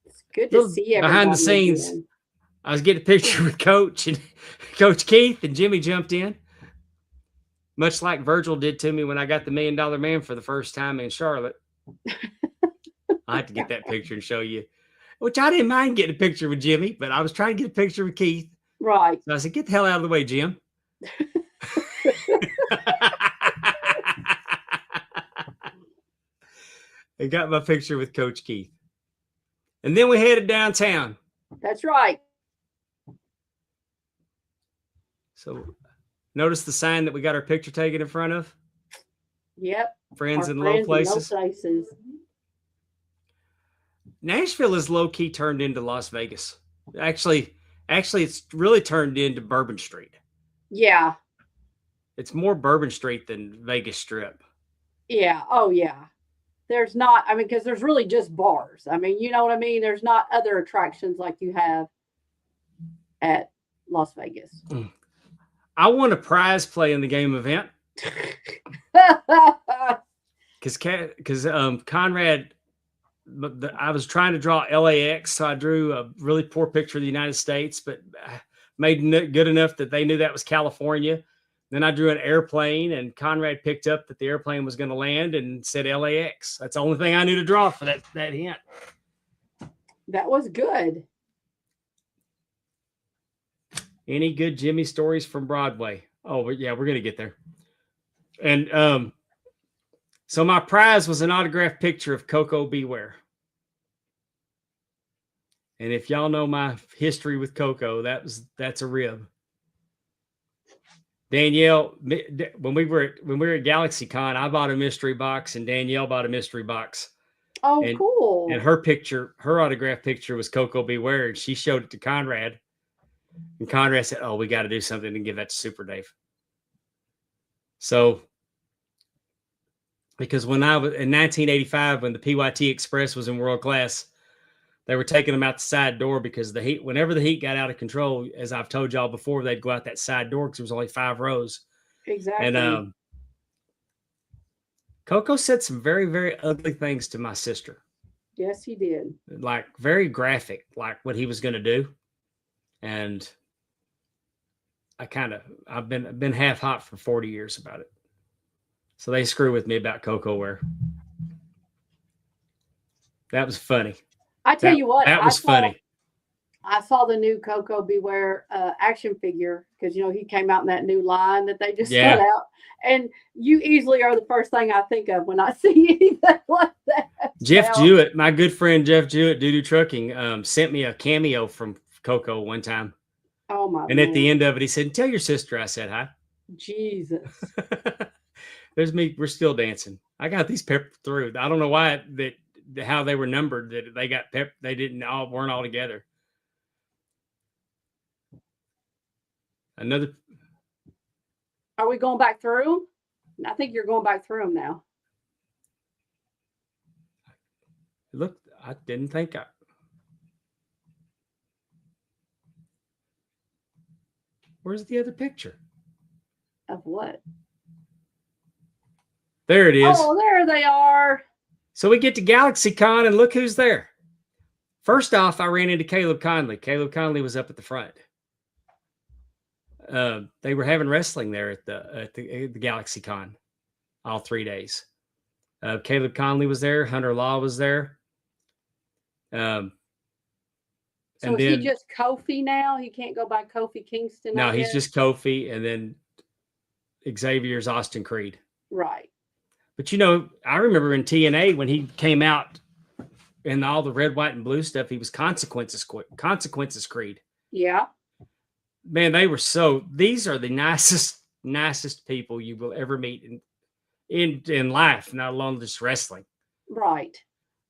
It's good to see everybody. Behind the scenes, again. I was getting a picture with Coach and Coach Keith, and Jimmy jumped in. Much like Virgil did to me when I got the $1 Million Man for the first time in Charlotte. I have to get that picture and show you. Which I didn't mind getting a picture with Jimmy, but I was trying to get a picture with Keith. Right. So I said, get the hell out of the way, Jim. I got my picture with Coach Keith. And then we headed downtown. That's right. So notice the sign that we got our picture taken in front of? Yep. Friends Our in low friends in places. places. Nashville is low key turned into Las Vegas. Actually, it's really turned into Bourbon Street. Yeah. It's more Bourbon Street than Vegas Strip. Yeah. Oh, yeah. There's not, I mean, because there's really just bars. I mean, you know what I mean? There's not other attractions like you have at Las Vegas. I won a prize play in the game event because Conrad, I was trying to draw LAX, so I drew a really poor picture of the United States, but made it good enough that they knew that was California. Then I drew an airplane, and Conrad picked up that the airplane was going to land and said LAX. That's the only thing I knew to draw for that hint. That was good. Any good Jimmy stories from Broadway? Oh, yeah, we're going to get there. And so my prize was an autographed picture of Coco Beware. And if y'all know my history with Coco, that's a rib. Danielle, when we were at GalaxyCon, I bought a mystery box, and Danielle bought a mystery box. Oh, cool. And her autograph picture was Coco Beware, and she showed it to Conrad. And Conrad said, "Oh, we got to do something and give that to Super Dave." So, because when I was in 1985, when the PYT Express was in world class, they were taking them out the side door because whenever the heat got out of control, as I've told y'all before, they'd go out that side door because there was only 5 rows. Exactly. And Coco said some very, very ugly things to my sister. Yes, he did. Like very graphic, like what he was going to do. And I've been half hot for 40 years about it. So they screw with me about Coco Wear. That was funny. I tell you what, that was funny. I saw the new Coco Beware action figure because, you know, he came out in that new line that they just put out. And you easily are the first thing I think of when I see anything like that. Jeff Jewett, my good friend Jeff Jewett, Doo Doo Trucking, sent me a cameo from Coco one time. Oh, my And at the end of it, he said, "Tell your sister I said hi." Jesus. There's me. We're still dancing. I got these peppered through. I don't know why how they were numbered, that they got they weren't all together. Another. Are we going back through? I think you're going back through them now. Look, I didn't think Where's the other picture? Of what? There it is. Oh, there they are. So we get to GalaxyCon, and look who's there. First off, I ran into Caleb Conley. Caleb Conley was up at the front. They were having wrestling there at the GalaxyCon all 3 days. Caleb Conley was there. Hunter Law was there. So is he just Kofi now? He can't go by Kofi Kingston? No, he's just Kofi, and then Xavier's Austin Creed. Right. But, you know, I remember in TNA when he came out in all the red, white, and blue stuff, he was Consequences Creed. Yeah. Man, these are the nicest people you will ever meet in life, not alone just wrestling. Right.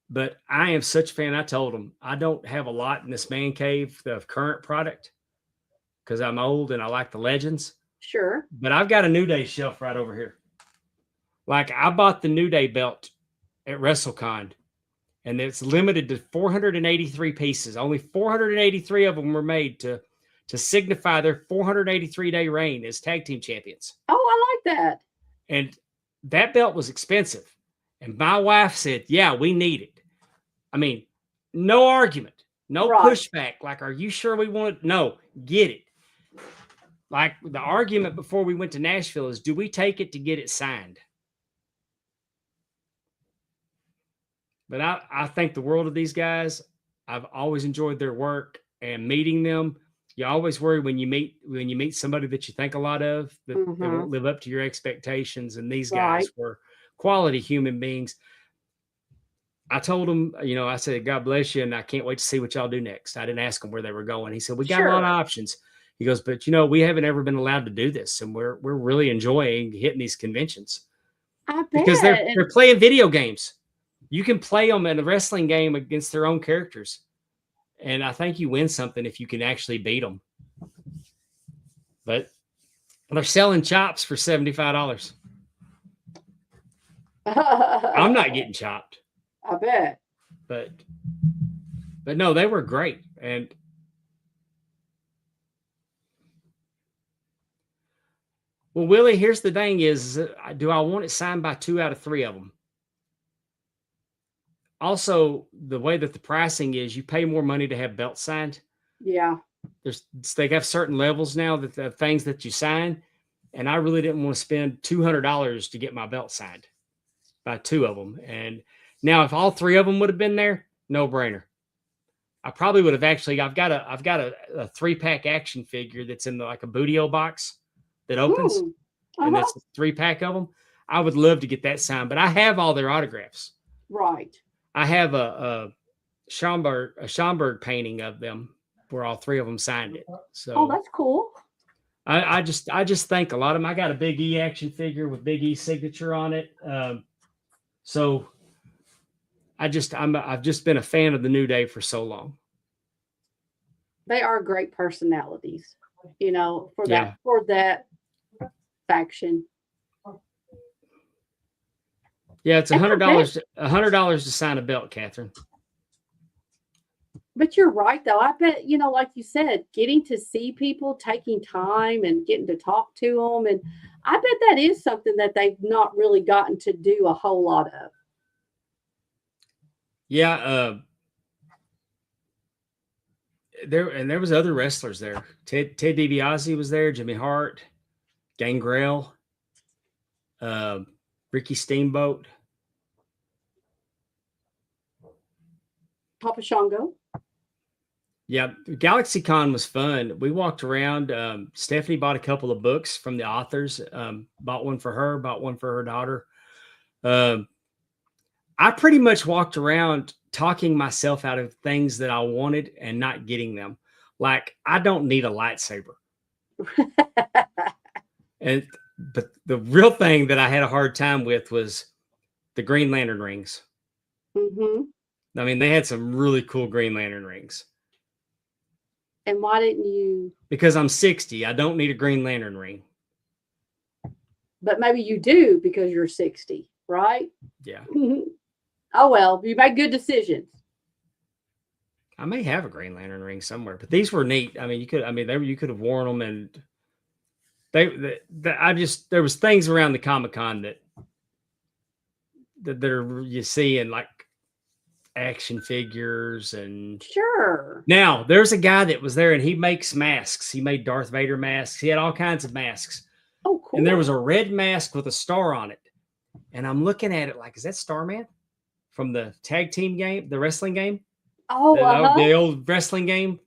But I am such a fan. I told him I don't have a lot in this man cave of current product because I'm old and I like the legends. Sure. But I've got a New Day shelf right over here. Like, I bought the New Day belt at WrestleCon, and it's limited to 483 pieces. Only 483 of them were made to signify their 483-day reign as tag team champions. Oh, I like that. And that belt was expensive. And my wife said, "Yeah, we need it." I mean, no argument, no pushback. Like, "Are you sure we want it?" No, get it. Like, the argument before we went to Nashville is, do we take it to get it signed? But I think the world of these guys. I've always enjoyed their work, and meeting them. You always worry when you meet somebody that you think a lot of that they won't live up to your expectations. And these guys were quality human beings. I told him, I said, God bless you, and I can't wait to see what y'all do next. I didn't ask him where they were going. He said, we got a lot of Sure. options. He goes, but we haven't ever been allowed to do this, and we're really enjoying hitting these conventions I because bet. And they're playing video games. You can play them in a wrestling game against their own characters, and I think you win something if you can actually beat them. But they're selling chops for $75. I'm not getting chopped. I bet. But no, they were great. And well, Willie, here's the thing is, do I want it signed by 2 out of 3 of them? Also, the way that the pricing is, you pay more money to have belts signed. Yeah. They have certain levels now that the things that you sign. And I really didn't want to spend $200 to get my belt signed by 2 of them. And now if all 3 of them would have been there, no brainer. I probably would have actually, I've got a 3-pack action figure that's in like a Bootio box that opens. Ooh. And Uh-huh. that's a 3-pack of them. I would love to get that signed, but I have all their autographs. Right. I have a Schomburg painting of them where all 3 of them signed it. So Oh, that's cool. I just think a lot of them. I got a Big E action figure with Big E's signature on it. So I've just been a fan of the New Day for so long. They are great personalities, for Yeah. that faction. Yeah, it's And I $100. $100 to sign a belt, Catherine. But you're right, though. I bet, like you said, getting to see people, taking time and getting to talk to them. And I bet that is something that they've not really gotten to do a whole lot of. Yeah. There was other wrestlers there. Ted DiBiase was there. Jimmy Hart, Gangrel, Ricky Steamboat. Papa Shango. Yeah, GalaxyCon was fun. We walked around. Stephanie bought a couple of books from the authors. Bought one for her, bought one for her daughter. I pretty much walked around talking myself out of things that I wanted and not getting them. Like, I don't need a lightsaber. But the real thing that I had a hard time with was the Green Lantern rings. Mm-hmm. I mean, they had some really cool Green Lantern rings. And why didn't you? Because I'm 60, I don't need a Green Lantern ring. But maybe you do because you're 60, right? Yeah. Oh, well, you made good decisions. I may have a Green Lantern ring somewhere, but these were neat. I mean, you could have worn them, and there was things around the Comic-Con that you see in like action figures and Sure. Now there's a guy that was there and he makes masks. He made Darth Vader masks. He had all kinds of masks. Oh, cool. And there was a red mask with a star on it. And I'm looking at it like, is that Starman from the tag team game, the wrestling game? Oh, the old wrestling game.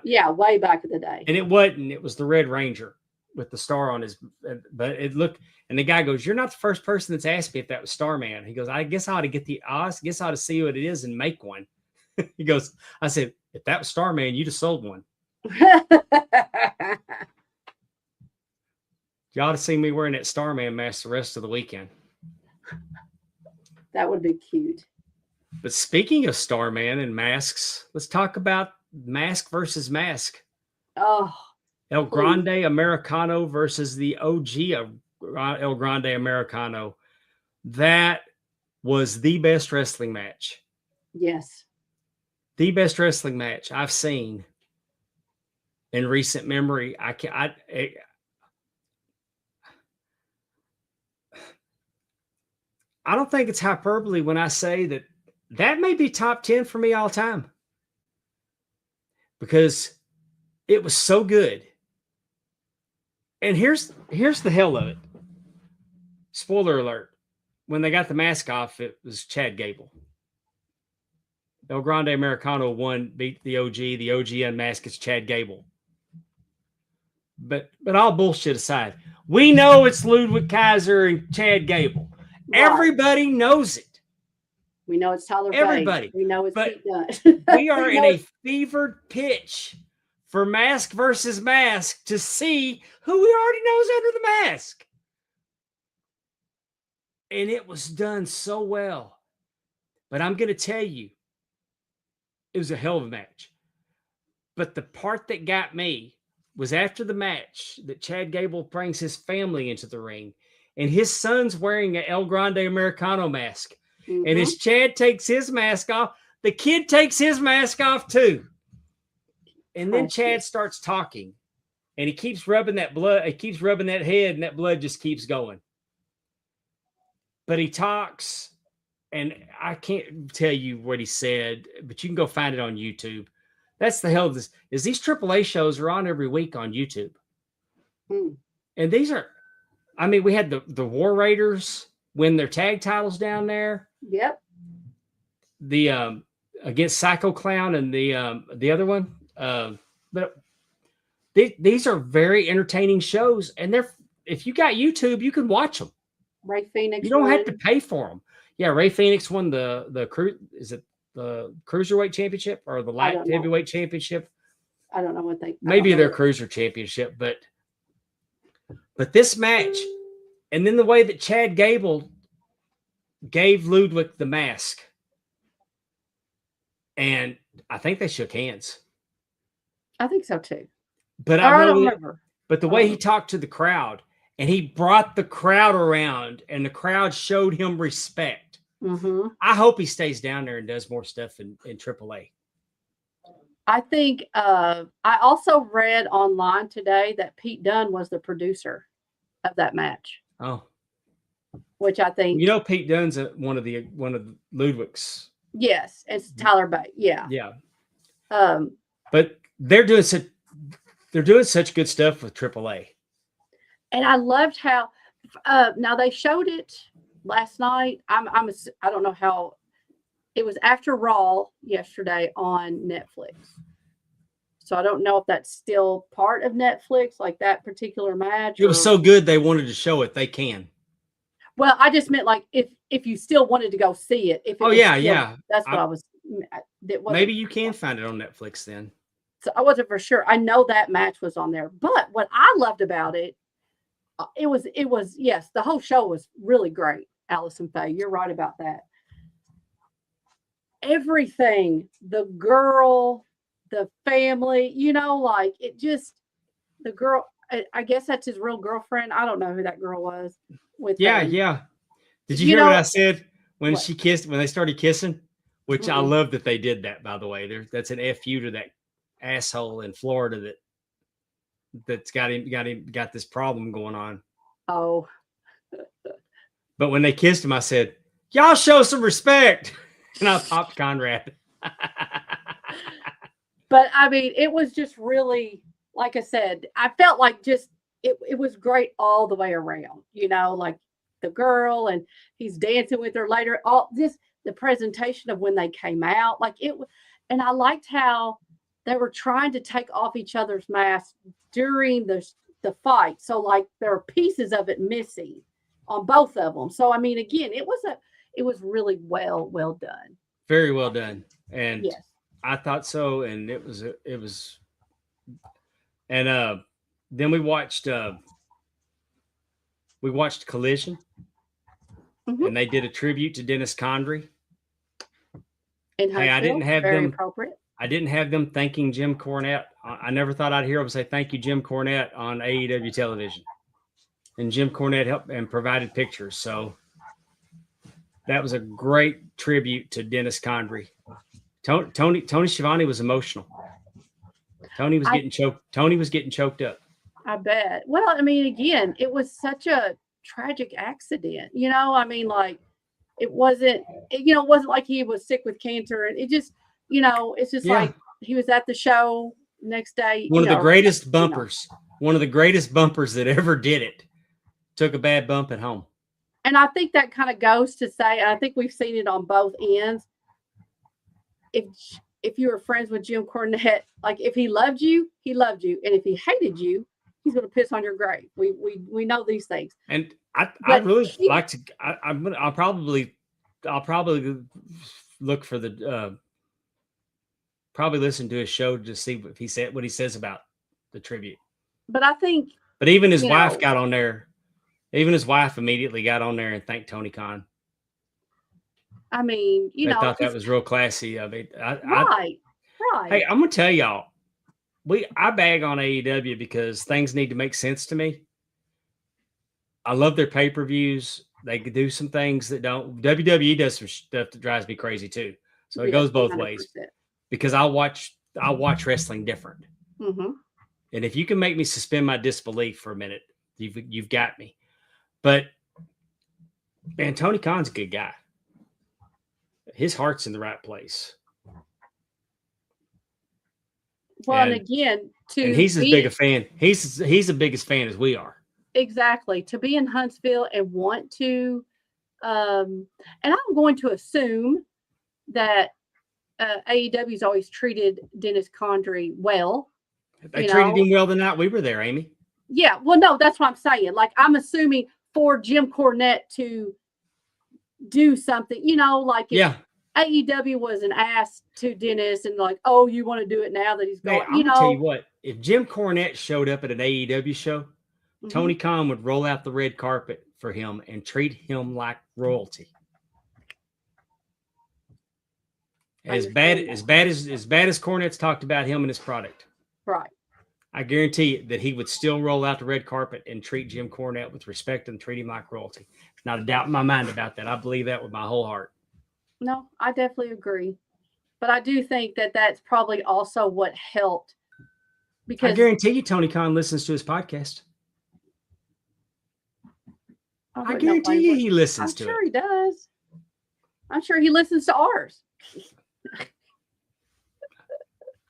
Yeah, way back in the day. And it wasn't. It was the Red Ranger with the star on his. But it looked. And the guy goes, "You're not the first person that's asked me if that was Starman." He goes, "I guess I ought to get the. I guess I ought to see what it is and make one." He goes, "I said, if that was Starman, you'd have sold one. You ought to see me wearing that Starman mask the rest of the weekend." That would be cute. But speaking of Starman and masks, let's talk about mask versus mask. Oh, El Grande Americano versus the OG El Grande Americano. That was the best wrestling match. yes. The best wrestling match I've seen in recent memory. I don't think it's hyperbole when I say that may be top 10 for me all time, because it was so good. And here's the hell of it. Spoiler alert. When they got the mask off, it was Chad Gable. El Grande Americano beat the OG. The OG unmasked is Chad Gable. But all bullshit aside, we know it's Ludwig Kaiser and Chad Gable. Right. Everybody knows it. We know it's Tyler Everybody. Bates. We know it's But Pete Dunne. we are in a fevered pitch for mask versus mask to see who we already know is under the mask. And it was done so well. But I'm going to tell you, it was a hell of a match. But the part that got me was after the match that Chad Gable brings his family into the ring, and his son's wearing an El Grande Americano mask. Mm-hmm. And as Chad takes his mask off, the kid takes his mask off too. And then Chad starts talking, and he keeps rubbing that blood. He keeps rubbing that head, and that blood just keeps going. But he talks, and I can't tell you what he said, but you can go find it on YouTube. That's the hell of this. Is these AAA shows are on every week on YouTube. And these are, I mean, we had the War Raiders win their tag titles down there. Yep. The against Psycho Clown and the other one. But these are very entertaining shows, and they're, if you got YouTube, you can watch them. Ray Phoenix. You don't have to pay for them. Yeah, Ray Phoenix won the is it the Cruiserweight Championship or the Light Heavyweight Championship? I don't know what they. Maybe their Cruiser Championship, but this match, and then the way that Chad Gable gave Ludwig the mask, and I think they shook hands. I think so too. But I don't remember. But the way he talked to the crowd, and he brought the crowd around, and the crowd showed him respect. Mm-hmm. I hope he stays down there and does more stuff in AAA. I think I also read online today that Pete Dunne was the producer of that match. Oh, which I think, you know, Pete Dunne's one of Ludwig's. Yes, it's Tyler Bates. Yeah, yeah. But they're doing such good stuff with AAA. And I loved how now they showed it last night. I don't know how it was after Raw yesterday on Netflix. So I don't know if that's still part of Netflix, like that particular match. It was so good they wanted to show it. They can. Well, I just meant like if you still wanted to go see it. If it yeah. That's what I was. Maybe you can find it on Netflix then. So I wasn't for sure. I know that match was on there, but what I loved about it, it was yes, the whole show was really great. Allison Faye, you're right about that. Everything, the girl, the family, like it just, the girl, I guess that's his real girlfriend. I don't know who that girl was with him. Yeah. Did you hear what I said when they started kissing? Which I love that they did that, by the way. That's an FU to that asshole in Florida that's got this problem going on. Oh. But when they kissed him, I said, y'all show some respect. And I popped Conrad. But I mean, it was just really, like I said, I felt like just it was great all the way around, like the girl, and he's dancing with her later. All this, the presentation of when they came out, like it, and I liked how they were trying to take off each other's masks during the fight. So like there are pieces of it missing on both of them. So I mean, again, it was really well done. Very well done. And yes, I thought so. And it was, and then we watched Collision, and they did a tribute to Dennis Condrey. Hey, I didn't have very them. Appropriate. I didn't have them thanking Jim Cornette. I never thought I'd hear them say thank you, Jim Cornette, on AEW television. And Jim Cornette helped and provided pictures. So that was a great tribute to Dennis Condrey. Tony Schiavone was emotional. Tony was getting choked up. I bet. Well, I mean, again, it was such a tragic accident. I mean, like it wasn't like he was sick with cancer, and it just, it's just like he was at the show next day. One of the greatest bumpers that ever did it. Took a bad bump at home. And I think that kind of goes to say, and I think we've seen it on both ends. If you were friends with Jim Cornette, like if he loved you, he loved you. And if he hated you, he's going to piss on your grave. We know these things. And I really like to, I'll probably look for the probably listen to his show to see what he says about the tribute. But I think, But even his you wife know, got on there. Even his wife immediately got on there and thanked Tony Khan. I mean, They thought that was real classy. I mean, right. Hey, I'm gonna tell y'all, I bag on AEW because things need to make sense to me. I love their pay-per-views. They could do some things that don't. WWE does some stuff that drives me crazy too. So it goes both 100%. ways. Because I watch wrestling different. Mm-hmm. And if you can make me suspend my disbelief for a minute, you've got me. But man, Tony Khan's a good guy. His heart's in the right place. Well, and again, and he's as big a fan. He's the biggest fan as we are. Exactly. To be in Huntsville and want to, and I'm going to assume that AEW's always treated Dennis Condrey well. They treated him well the night we were there, Amy. Yeah. Well, no, that's what I'm saying. Like, I'm assuming for Jim Cornette to do something, like if AEW was an ass to Dennis and like, oh, you want to do it now that he's gone. I'm gonna tell you what, if Jim Cornette showed up at an AEW show, Tony Khan would roll out the red carpet for him and treat him like royalty. As bad as Cornette's talked about him and his product. Right. I guarantee you that he would still roll out the red carpet and treat Jim Cornette with respect and treat him like royalty. Not a doubt in my mind about that. I believe that with my whole heart. No, I definitely agree. But I do think that that's probably also what helped. Because I guarantee you Tony Khan listens to his podcast. I guarantee you he listens to it. I'm sure he does. I'm sure he listens to ours.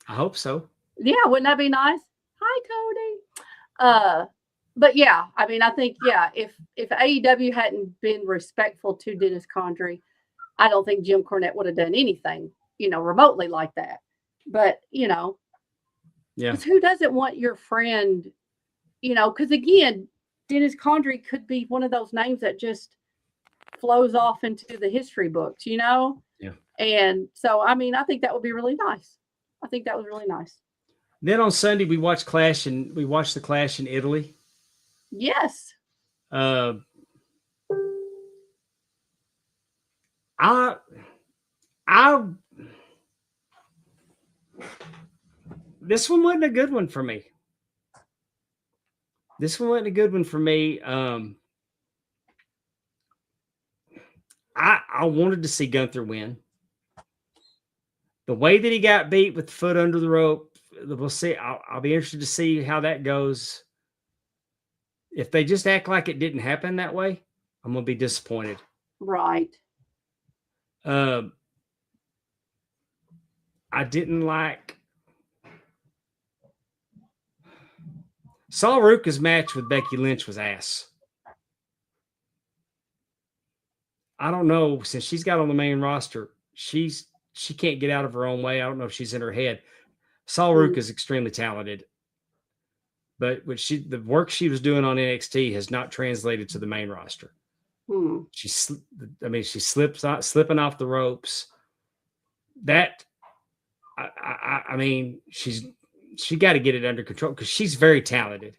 I hope so. Yeah, wouldn't that be nice? Hi, Cody. But yeah, I mean, I think, if AEW hadn't been respectful to Dennis Condrey, I don't think Jim Cornette would have done anything, remotely like that. But, because who doesn't want your friend, because again, Dennis Condrey could be one of those names that just flows off into the history books, Yeah. And so, I mean, I think that would be really nice. I think that was really nice. Then on Sunday, we watched the Clash in Italy. Yes. This one wasn't a good one for me. I wanted to see Gunther win. The way that he got beat with the foot under the rope, we'll see. I'll be interested to see how that goes. If they just act like it didn't happen that way, I'm going to be disappointed. Right. I didn't like Sol Ruka's match with Becky Lynch was ass. I don't know, since she's got on the main roster, she can't get out of her own way. I don't know if she's in her head. Sol Ruka is extremely talented, but the work she was doing on NXT has not translated to the main roster. She's slipping off the ropes. That I mean, she got to get it under control because she's very talented.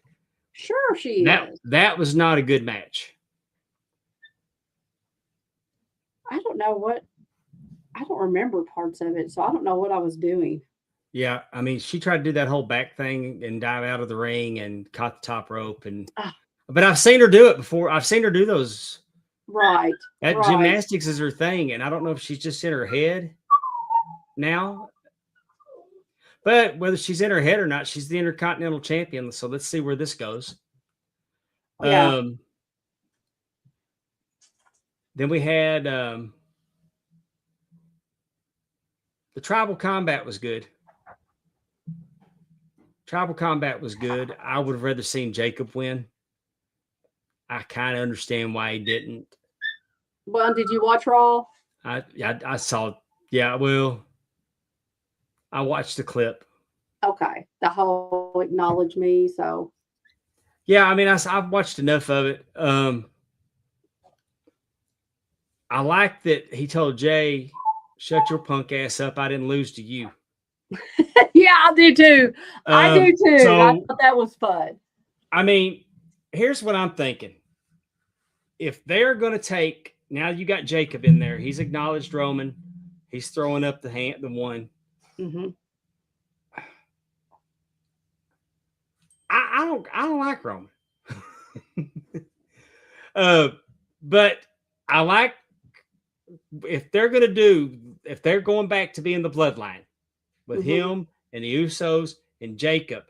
Sure, she is. That was not a good match. I don't remember parts of it, so I don't know what I was doing. Yeah, I mean, she tried to do that whole back thing and dive out of the ring and caught the top rope, but I've seen her do it before. I've seen her do those. Right. Gymnastics is her thing, and I don't know if she's just in her head now. But whether she's in her head or not, she's the Intercontinental Champion. So let's see where this goes. Yeah. Then we had the Tribal Combat was good. I would have rather seen Jacob win. I kind of understand why he didn't. Well, did you watch Raw? I saw. Yeah, well, I watched the clip. Okay, the whole acknowledge me. So. Yeah, I mean, I've watched enough of it. I like that he told Jay, "Shut your punk ass up. I didn't lose to you." Yeah, I do too. I do too. I So thought that was fun. I mean, here's what I'm thinking. If they're going to take now, you got Jacob in there. He's acknowledged Roman. He's throwing up the hand, the one. Mm-hmm. I don't like Roman. But I like if they're going back to being the bloodline with him and the Usos and Jacob,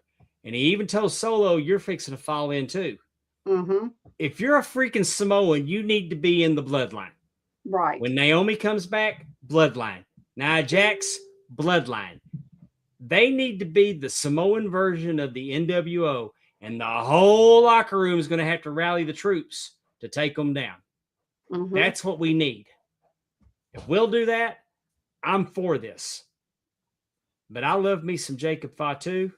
and he even told Solo, "You're fixing to fall in too." Mm-hmm. If you're a freaking Samoan, you need to be in the bloodline. Right. When Naomi comes back, bloodline. Nia Jax, bloodline. They need to be the Samoan version of the NWO, and the whole locker room is going to have to rally the troops to take them down. Mm-hmm. That's what we need. If we'll do that, I'm for this. But I love me some Jacob Fatu.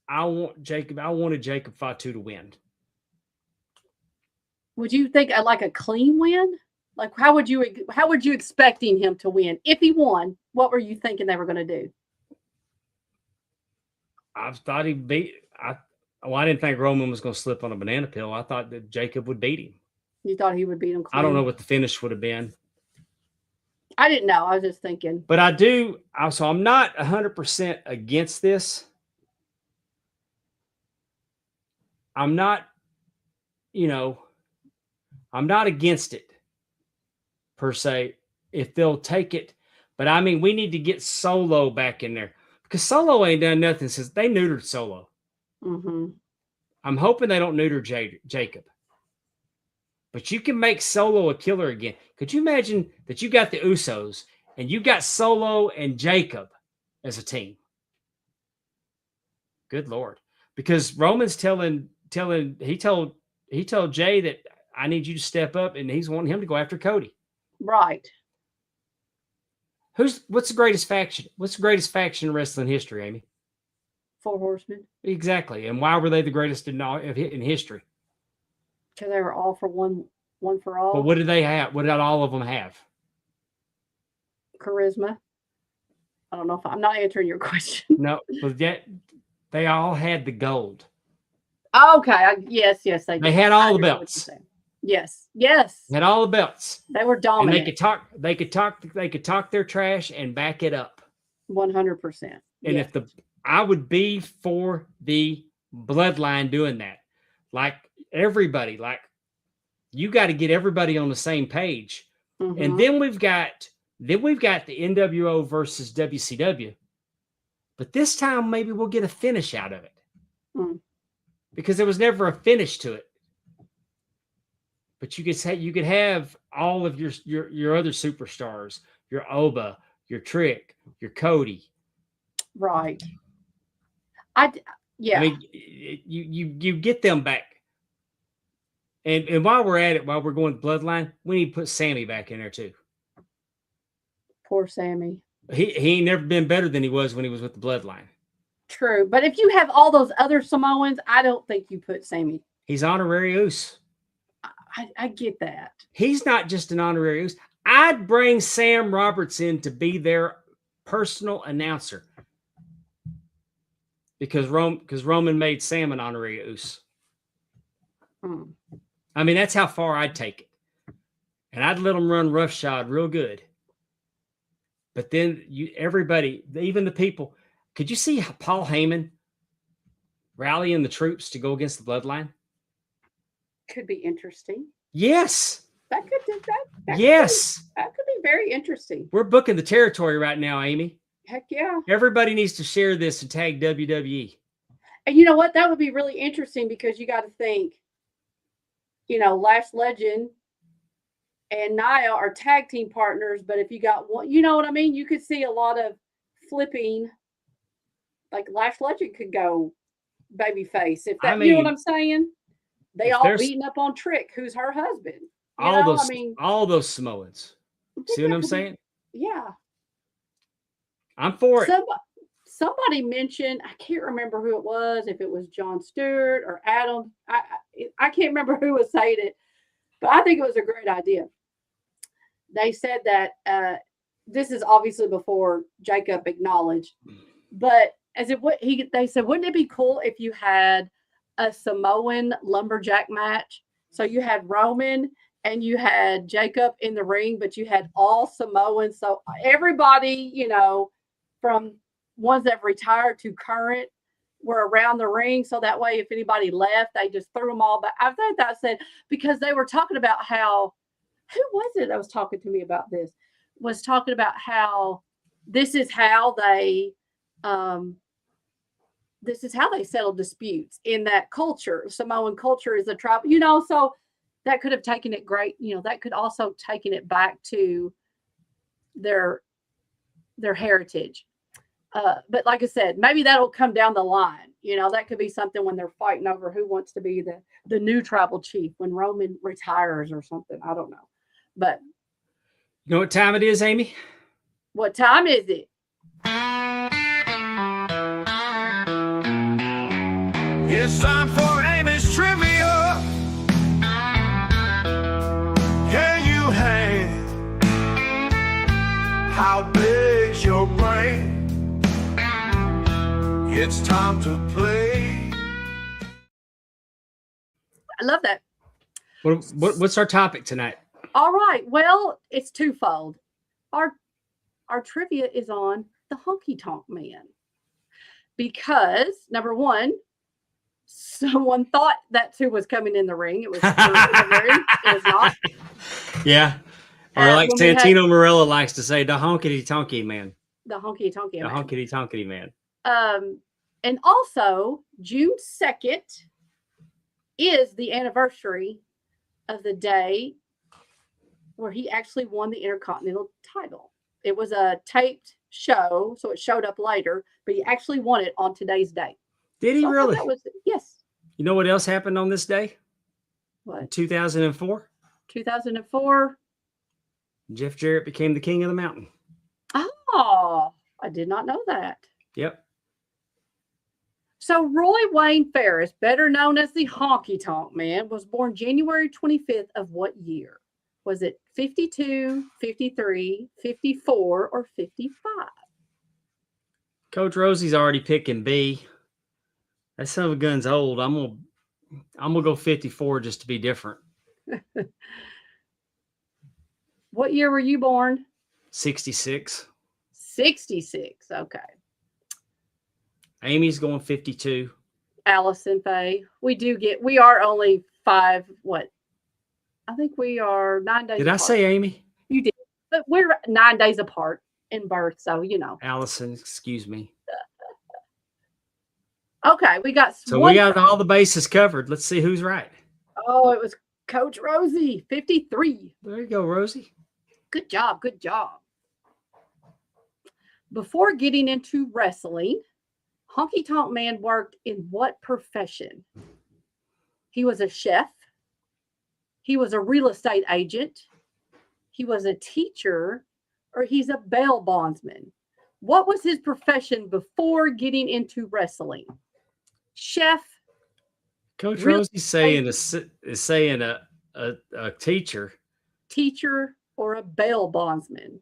I wanted Jacob Fatu to win. Would you think like a clean win? Like how would you expecting him to win if he won? What were you thinking they were going to do? I thought he'd beat. I didn't think Roman was going to slip on a banana peel. I thought that Jacob would beat him. You thought he would beat him clean? I don't know what the finish would have been. I didn't know. I was just thinking. But I do. So I'm not 100% against this. I'm not, I'm not against it per se if they'll take it. But I mean, we need to get Solo back in there because Solo ain't done nothing since they neutered Solo. Mm-hmm. I'm hoping they don't neuter Jacob. But you can make Solo a killer again. Could you imagine that you got the Usos and you got Solo and Jacob as a team? Good Lord. Because Roman's he told Jay that I need you to step up, and he's wanting him to go after Cody. Right. What's the greatest faction? What's the greatest faction in wrestling history, Amy? 4 Horsemen. Exactly. And why were they the greatest in history? Because they were all for one for all. But what did they have? What did all of them have? Charisma. I don't know if I'm not answering your question. No, but they all had the gold. Okay. Yes, they did. They had all the belts. Yes. They had all the belts. They were dominant. And they could talk their trash and back it up. 100%. And yes. I would be for the bloodline doing that. Like everybody, like you got to get everybody on the same page. Mm-hmm. And then we've got the NWO versus WCW. But this time maybe we'll get a finish out of it. Mm. Because there was never a finish to it. But you could have all of your other superstars, your Oba, your Trick, your Cody. Right. Yeah. I mean, you get them back. And while we're at it, while we're going bloodline, we need to put Sammy back in there too. Poor Sammy. He ain't never been better than he was when he was with the bloodline. True. But if you have all those other Samoans, I don't think you put Sammy. He's honorary Uce. I get that. He's not just an honorary Uce. I'd bring Sam Roberts in to be their personal announcer. Because Roman made Sam an honorary Uce. Hmm. I mean, that's how far I'd take it. And I'd let them run roughshod real good. But then everybody, even the people, could you see Paul Heyman rallying the troops to go against the bloodline? Could be interesting. Yes. That could be very interesting. We're booking the territory right now, Amy. Heck yeah. Everybody needs to share this and tag WWE. And you know what? That would be really interesting because you got to think, Lash Legend and Nia are tag team partners, but if you got one, you know what I mean? You could see a lot of flipping. Like Lash Legend could go babyface. If that, you know what I'm saying? They all beating up on Trick, who's her husband. All those Samoans. See what I'm saying? Yeah. I'm for it. Somebody mentioned, I can't remember who it was, if it was Jon Stewart or Adam. I can't remember who was saying it, but I think it was a great idea. they said that this is obviously before Jacob acknowledged, but they said, wouldn't it be cool if you had a Samoan lumberjack match? So you had Roman and you had Jacob in the ring, but you had all Samoans. So everybody, from ones that retired to current were around the ring. So that way, if anybody left, they just threw them all back. I think that said, because they were talking about how, who was it that was talking to me about this? Was talking about how this is how they settle disputes in that culture. Samoan culture is a tribe, so that could have taken it great. That could also taken it back to their heritage. But like I said, maybe that'll come down the line. That could be something when they're fighting over who wants to be the new tribal chief when Roman retires or something. I don't know. But you know what time it is, Amy? What time is it? It's time for Amy's trivia. Can you hang? How big's your brain? It's time to play. I love that. What's our topic tonight? All right. Well, it's twofold. Our trivia is on the Honky Tonk Man. Because, number one, someone thought that's who was coming in the ring. It was in the ring. It was not. Yeah. Or like Santino Marella likes to say, the honky tonky man. The honky tonky man. The honky tonky man. And also, June 2nd is the anniversary of the day where he actually won the Intercontinental title. It was a taped show, so it showed up later, but he actually won it on today's date. Did he really? Yes. You know what else happened on this day? What? 2004? 2004. Jeff Jarrett became the king of the mountain. Oh, I did not know that. Yep. So Roy Wayne Ferris, better known as the Honky Tonk Man, was born January 25th of what year? Was it 52, 53, 54, or 55? Coach Rosie's already picking B. That son of a gun's old. I'm gonna go 54 just to be different. What year were you born? 66. 66. Okay. Amy's going 52. Allison Faye. We are only 5. What? I think we are 9 days. Did I say Amy? You did, but we're 9 days apart in birth, so Allison, excuse me. Okay, we got. So we got all the bases covered. Let's see who's right. Oh, it was Coach Rosie, 53. There you go, Rosie. Good job. Good job. Before getting into wrestling, Honky Tonk Man worked in what profession? He was a chef. He was a real estate agent. He was a teacher, or he's a bail bondsman. What was his profession before getting into wrestling? Chef. Coach Rosie's saying a teacher. Teacher or a bail bondsman.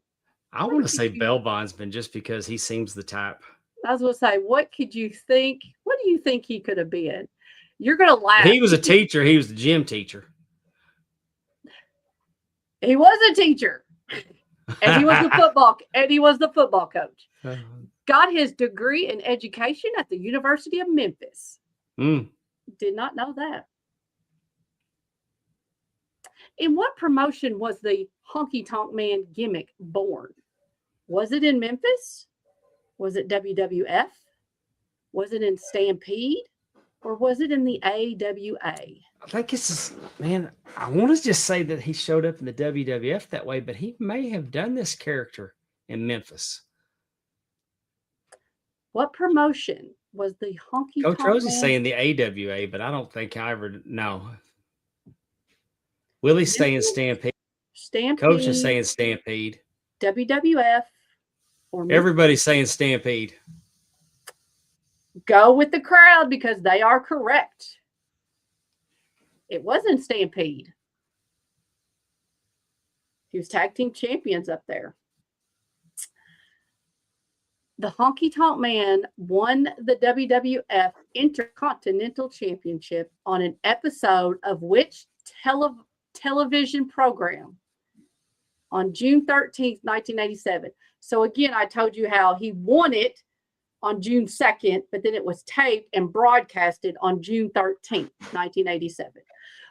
I want to say bail bondsman just because he seems the type. I was going to say, what could you think? What do you think he could have been? You're going to laugh. He was a teacher. He was the gym teacher. He was a teacher. And he was the football coach. Got his degree in education at the University of Memphis. Did not know that. In what promotion was the Honky Tonk Man gimmick born? Was it in Memphis? Was it WWF? Was it in Stampede? Or was it in the AWA? I think I want to just say that he showed up in the WWF that way, but he may have done this character in Memphis. What promotion was the Honky Tonk Man? Coach Rosie's saying the AWA, but I don't think I ever know. Willie's saying Stampede. Coach is saying Stampede. WWF. Or everybody's saying Stampede. Go with the crowd because they are correct. It wasn't Stampede. He was tag team champions up there. The Honky Tonk Man won the WWF Intercontinental Championship on an episode of which television program? On June 13th, 1987. So again, I told you how he won it on June 2nd, but then it was taped and broadcasted on June 13th, 1987.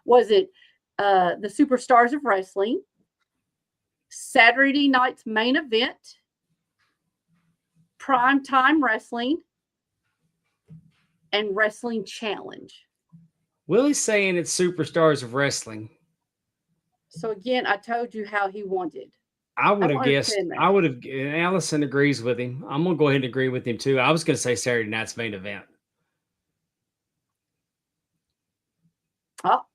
Was it the Superstars of Wrestling, Saturday Night's Main Event, Primetime Wrestling, and Wrestling Challenge? Willie's saying it's Superstars of Wrestling. So again, I told you how he wanted. I would have guessed. I would have. Allison agrees with him. I'm gonna go ahead and agree with him too. I was gonna say Saturday Night's Main Event. Oh,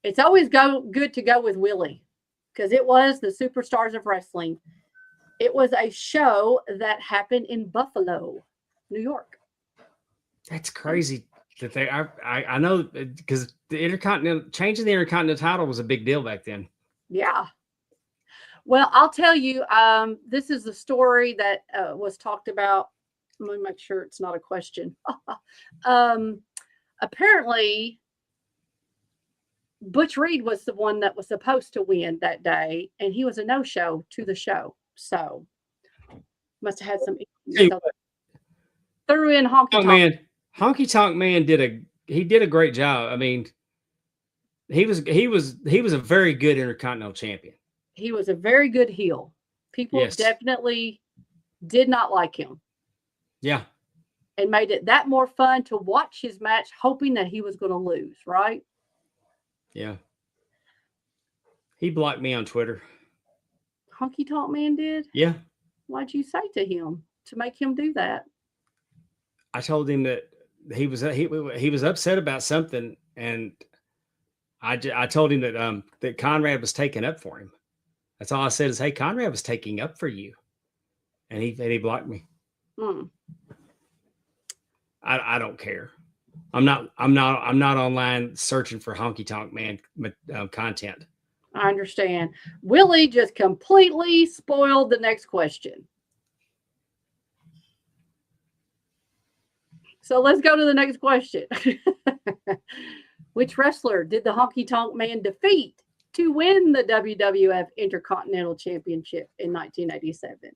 it's always good to go with Willie, because it was the Superstars of Wrestling. It was a show that happened in Buffalo, New York. That's crazy. That I know, because the Intercontinental, changing the Intercontinental title was a big deal back then. Yeah. Well, I'll tell you, this is the story that was talked about. Let me make sure it's not a question. Apparently, Butch Reed was the one that was supposed to win that day, and he was a no-show to the show. So, must have had some issues. So threw in Honky Tonk Man. Honky Tonk Man did a great job. I mean, he was a very good Intercontinental champion. He was a very good heel. People definitely did not like him. Yeah. And made it that more fun to watch his match, hoping that he was going to lose, right? Yeah. He blocked me on Twitter. Honky Tonk Man did? Yeah. Why'd you say to him to make him do that? I told him that he was upset about something, and I told him that that Conrad was taking up for him. That's all I said is, hey, Conrad was taking up for you, and he blocked me. I don't care. I'm not online searching for Honky Tonk Man content. I understand. Willie just completely spoiled the next question. So let's go to the next question. Which wrestler did the Honky Tonk Man defeat to win the WWF Intercontinental Championship in 1987?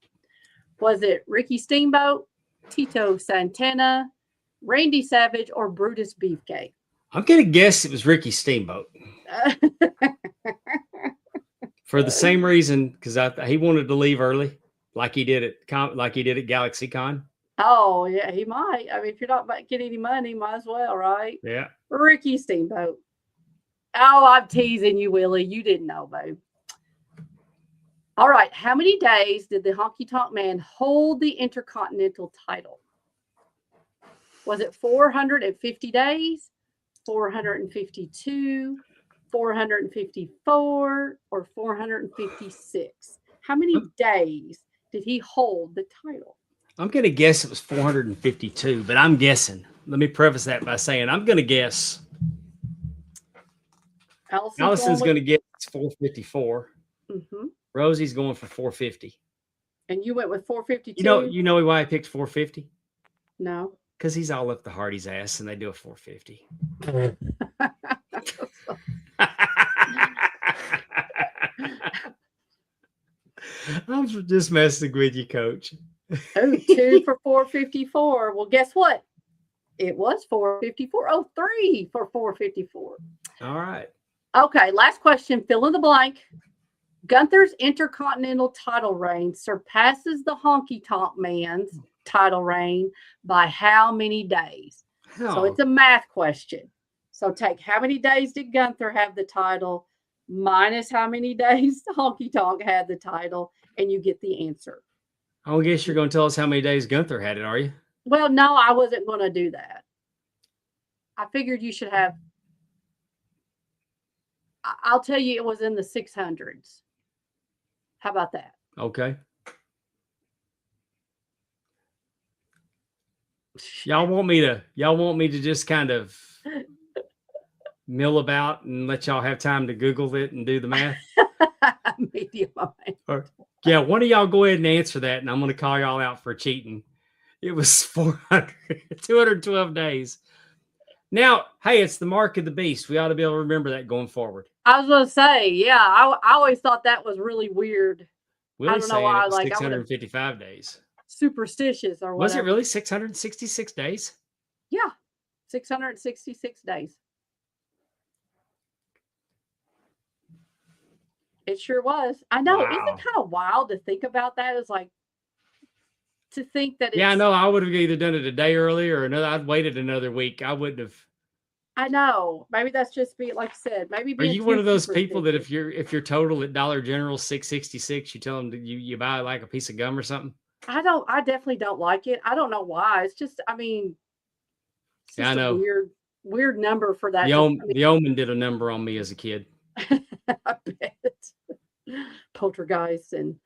Was it Ricky Steamboat, Tito Santana, Randy Savage, or Brutus Beefcake? I'm going to guess it was Ricky Steamboat. For the same reason, because he wanted to leave early, like he did at GalaxyCon. Oh, yeah, he might. I mean, if you're not getting any money, might as well, right? Yeah. Ricky Steamboat. Oh, I'm teasing you, Willie. You didn't know, babe. All right. How many days did the Honky Tonk Man hold the Intercontinental title? Was it 450 days, 452, 454, or 456? How many days did he hold the title? I'm going to guess it was 452, but I'm guessing. Let me preface that by saying I'm going to guess. Allison's going to guess 454. Mm-hmm. Rosie's going for 450. And you went with 452? You know why I picked 450? No. Because he's all up the Hardy's ass and they do a 450. I'm just messing with you, Coach. Oh, 2 for 454. Well, guess what? It was 454. Oh, 3 for 454. All right. Okay, last question. Fill in the blank. Gunther's Intercontinental title reign surpasses the Honky Tonk Man's title reign by how many days? So it's a math question. So take how many days did Gunther have the title minus how many days Honky Tonk had the title, and you get the answer. I guess you're going to tell us how many days Gunther had it, are you? Well, no, I wasn't going to do that. I figured you should have. I'll tell you, it was in the 600s. How about that? Okay. Y'all want me to just kind of mill about and let y'all have time to Google it and do the math? Maybe you my Or, yeah, one of y'all go ahead and answer that, and I'm going to call y'all out for cheating. It was 212 days. Now, hey, it's the mark of the beast. We ought to be able to remember that going forward. I was going to say, yeah, I always thought that was really weird. Willie's I don't know saying why, it was like, 655 days. Superstitious or whatever. Was it really 666 days? Yeah, 666 days. It sure was. I know. Isn't Wow. it kind of wild to think about that? It's like to think that it's. Yeah, I know. I would have either done it a day earlier or another. I'd waited another week. I wouldn't have. I know. Maybe that's just being, like I said, maybe Are being you too one of those people that superstitious. if you're total at Dollar General 666, you tell them that you buy like a piece of gum or something? I definitely don't like it. I don't know why. It's just, I mean, it's Yeah, I just a know. weird number for that. The Omen did a number on me as a kid. I bet. Poltergeist and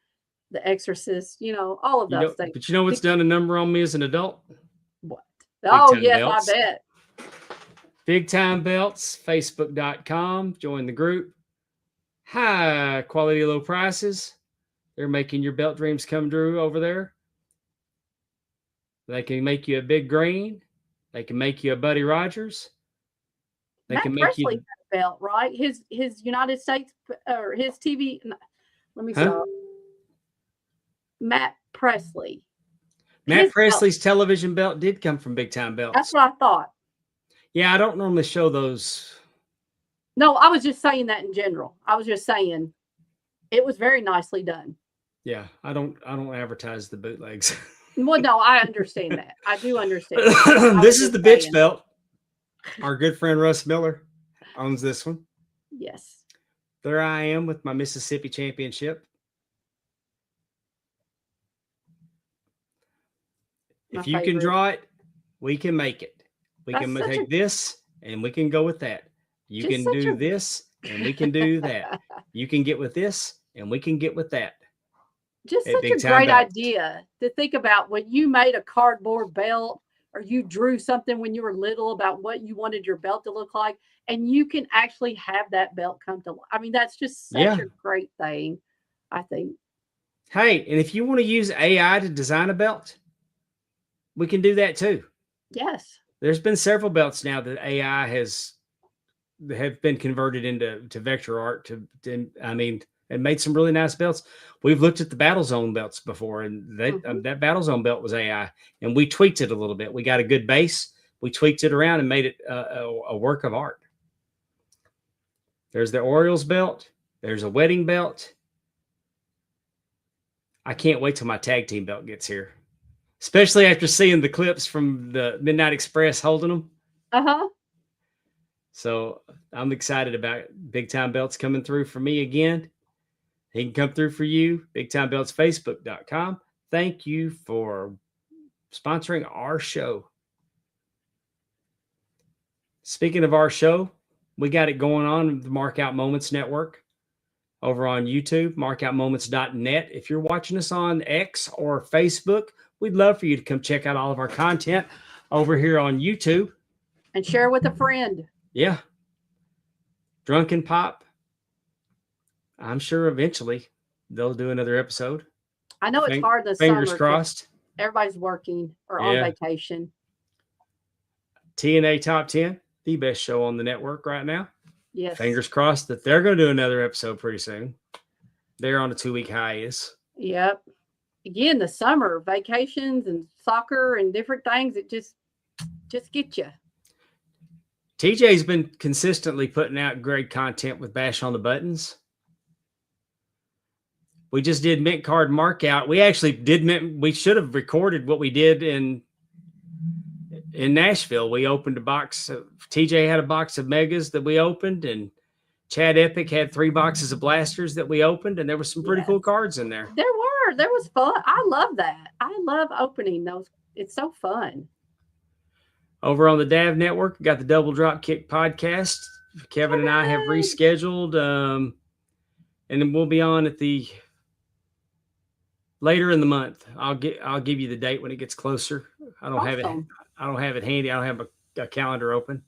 The Exorcist, all of those things. But you know what's done a number on me as an adult? What? Oh, Time yes, Belts. I bet. Big Time Belts, Facebook.com. Join the group. High quality, low prices. They're making your belt dreams come true over there. They can make you a Big Green. They can make you a Buddy Rogers. They Matt can make Presley you had a belt, right? His United States or his TV. Let me stop. Matt Presley. Matt His Presley's television belt did come from Big Time Belts. That's what I thought. Yeah, I don't normally show those. No, I was just saying that in general. I was just saying it was very nicely done. Yeah, I don't advertise the bootlegs. Well, no, I understand that. I do understand. This is the bitch belt. Our good friend Russ Miller owns this one. Yes. There I am with my Mississippi championship. If you can draw it, we can make it. We can take this and we can go with that. You can do this and we can do that. You can get with this and we can get with that. Just such a great idea to think about when you made a cardboard belt or you drew something when you were little about what you wanted your belt to look like, and you can actually have that belt come to life. I mean, that's just such a great thing, I think. Hey, and if you want to use AI to design a belt, we can do that too. Yes. There's been several belts now that AI have been converted into vector art and made some really nice belts. We've looked at the Battle Zone belts before, and that Battle Zone belt was AI, and we tweaked it a little bit. We got a good base. We tweaked it around and made it a work of art. There's the Orioles belt. There's a wedding belt. I can't wait till my tag team belt gets here, especially after seeing the clips from the Midnight Express holding them. Uh-huh. So I'm excited about Big Time Belts coming through for me again. He can come through for you. BigTimeBeltsFacebook.com. Thank you for sponsoring our show. Speaking of our show, we got it going on the Mark Out Moments Network over on YouTube, markoutmoments.net. If you're watching us on X or Facebook, we'd love for you to come check out all of our content over here on YouTube. And share with a friend. Yeah. Drunken Pop. I'm sure eventually they'll do another episode. I know it's hard this summer. Fingers crossed. Everybody's working or on vacation. TNA Top 10, the best show on the network right now. Yes. Fingers crossed that they're going to do another episode pretty soon. They're on a 2-week hiatus. Yep. Again, the summer vacations and soccer and different things, it just get you. TJ's been consistently putting out great content with Bash on the Buttons. We just did Mint Card Markout. We actually we should have recorded what we did in Nashville. We opened a box. TJ had a box of Megas that we opened, and Chad Epic had 3 boxes of blasters that we opened, and there were some pretty cool cards in there. There was fun. I love that. I love opening those. It's so fun. Over on the DAV Network, we got the Double Drop Kick podcast. Kevin and I have rescheduled, and then we'll be on at the later in the month. I'll give you the date when it gets closer. I don't have it handy. I don't have a calendar open.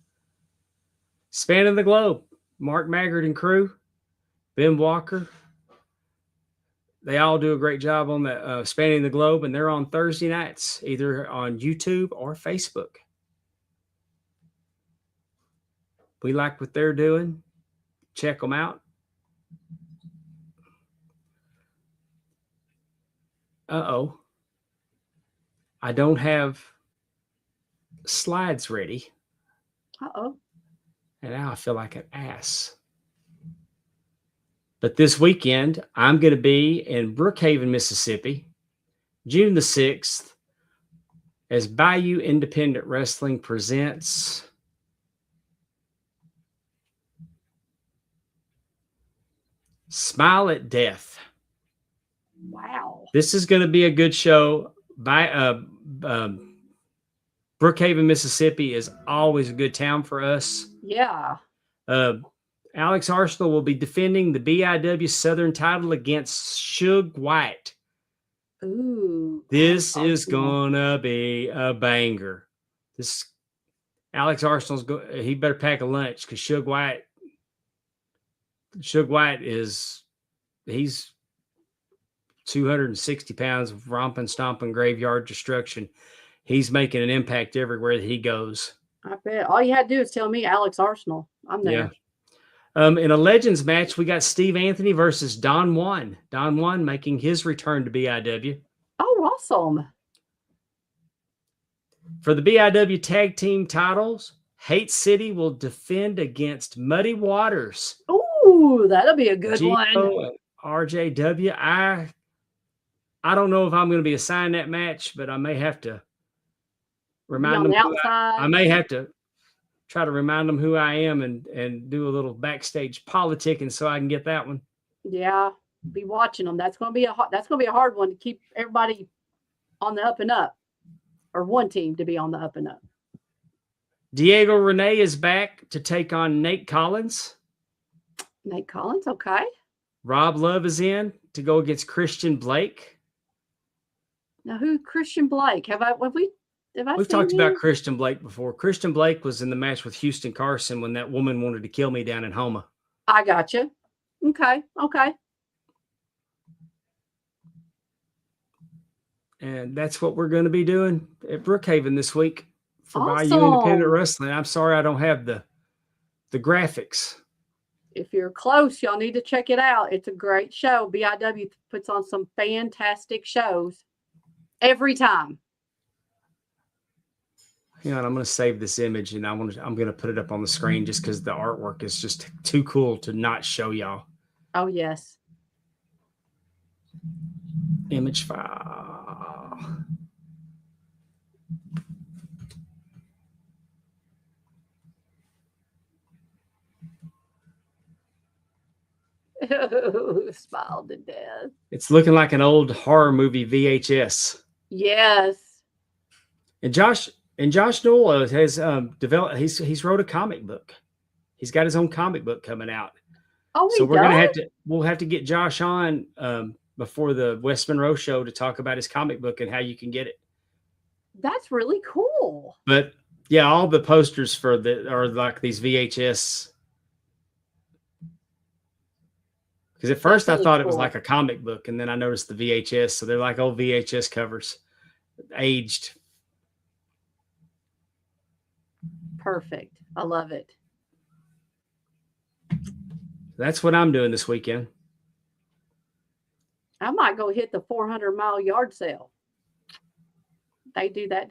Spanning the Globe, Mark Maggard and crew, Ben Walker, They all do a great job on the spanning the globe, and they're on Thursday nights, either on YouTube or Facebook. We like what they're doing. Check them out. Uh-oh. I don't have slides ready. Uh-oh. And now I feel like an ass. But this weekend, I'm going to be in Brookhaven, Mississippi, June the 6th, as Bayou Independent Wrestling presents Smile at Death. Wow. This is going to be a good show. Brookhaven, Mississippi is always a good town for us. Yeah. Alex Arsenal will be defending the BIW Southern title against Suge White. Ooh. This is gonna be a banger. This Alex Arsenal's he better pack a lunch because Suge White he's 260 pounds of romping, stomping, graveyard destruction. He's making an impact everywhere that he goes. I bet. All you had to do is tell me Alex Arsenal. I'm there. Yeah. In a Legends match, we got Steve Anthony versus Don Juan. Don Juan making his return to BIW. Oh, awesome. For the BIW tag team titles, Hate City will defend against Muddy Waters. Ooh, that'll be a good one. and RJW. I don't know if I'm going to be assigned that match, but I may have to remind them. I may have to try to remind them who I am and do a little backstage politicking so I can get that one. Yeah, be watching them. That's going to be a hard one to keep everybody on the up and up, or one team to be on the up and up. Diego Renee is back to take on Nate Collins. Nate Collins, okay. Rob Love is in to go against Christian Blake. Now, who Christian Blake? We've talked about Christian Blake before. Christian Blake was in the match with Houston Carson when that woman wanted to kill me down in Houma. I got you. Okay. And that's what we're going to be doing at Brookhaven this week for Bayou Independent Wrestling. I'm sorry I don't have the graphics. If you're close, y'all need to check it out. It's a great show. BIW puts on some fantastic shows every time. Hang on, I'm going to save this image and I'm going to put it up on the screen just because the artwork is just too cool to not show y'all. Oh, yes. Image file. Smiled to death. It's looking like an old horror movie VHS. Yes. And Josh Newell has developed. He's wrote a comic book. He's got his own comic book coming out. Oh, so we'll have to get Josh on before the West Monroe show to talk about his comic book and how you can get it. That's really cool. But yeah, all the posters are like these VHS. Because at first I thought it was like a comic book, and then I noticed the VHS. So they're like old VHS covers, aged. Perfect. I love it. That's what I'm doing this weekend. I might go hit the 400-mile yard sale. They do that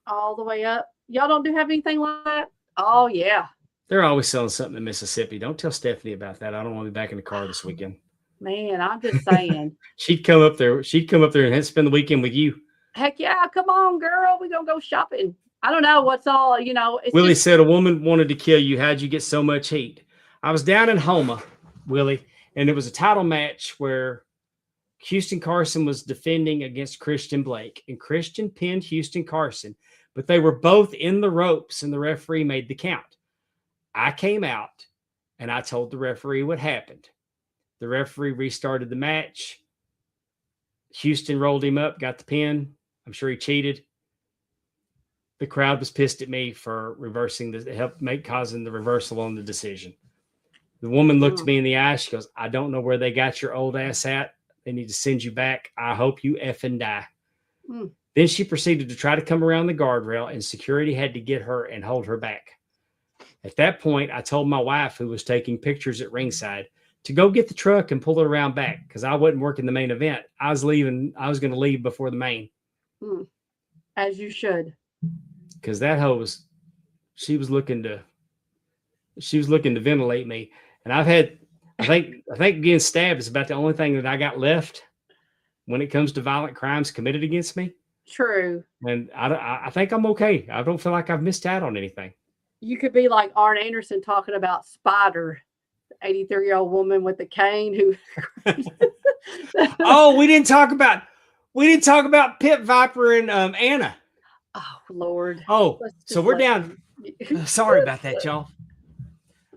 all the way up. Y'all don't have anything like that? Oh, yeah. They're always selling something in Mississippi. Don't tell Stephanie about that. I don't want to be back in the car this weekend. Man, I'm just saying. She'd come up there and spend the weekend with you. Heck yeah. Come on, girl. We're going to go shopping. I don't know what's all, Willie said a woman wanted to kill you. How'd you get so much heat? I was down in Houma, Willie, and it was a title match where Houston Carson was defending against Christian Blake, and Christian pinned Houston Carson, but they were both in the ropes, and the referee made the count. I came out, and I told the referee what happened. The referee restarted the match. Houston rolled him up, got the pin. I'm sure he cheated. The crowd was pissed at me for causing the reversal on the decision. The woman looked me in the eye. She goes, I don't know where they got your old ass at. They need to send you back. I hope you effing die. Mm. Then she proceeded to try to come around the guardrail, and security had to get her and hold her back. At that point, I told my wife, who was taking pictures at ringside, to go get the truck and pull it around back because I wasn't working the main event. I was leaving. I was going to leave before the main. As you should. Because that hoe she was looking to ventilate me. And I think getting stabbed is about the only thing that I got left when it comes to violent crimes committed against me. True. And I think I'm okay. I don't feel like I've missed out on anything. You could be like Arn Anderson talking about Spider, the 83-year-old woman with the cane who. Oh, we didn't talk about Pit Viper and Anna. Oh Lord. Oh, so we're down. Sorry about that, y'all.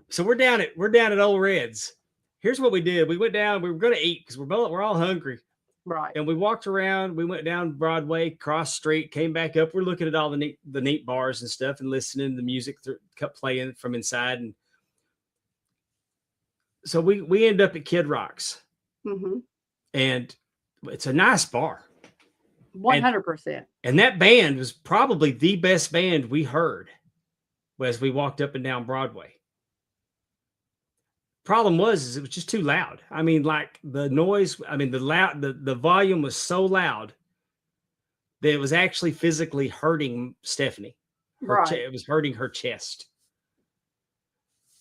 So we're down at Old Red's. Here's what we did. We went down. We were going to eat because we're all hungry. Right. And we walked around. We went down Broadway, cross street, came back up. We're looking at all the neat bars and stuff and listening to the music playing from inside. And so we end up at Kid Rock's. Mm-hmm. And it's a nice bar. 100%. And that band was probably the best band we heard as we walked up and down Broadway. Problem was it was just too loud. I mean, like the noise, the volume was so loud that it was actually physically hurting Stephanie. It was hurting her chest.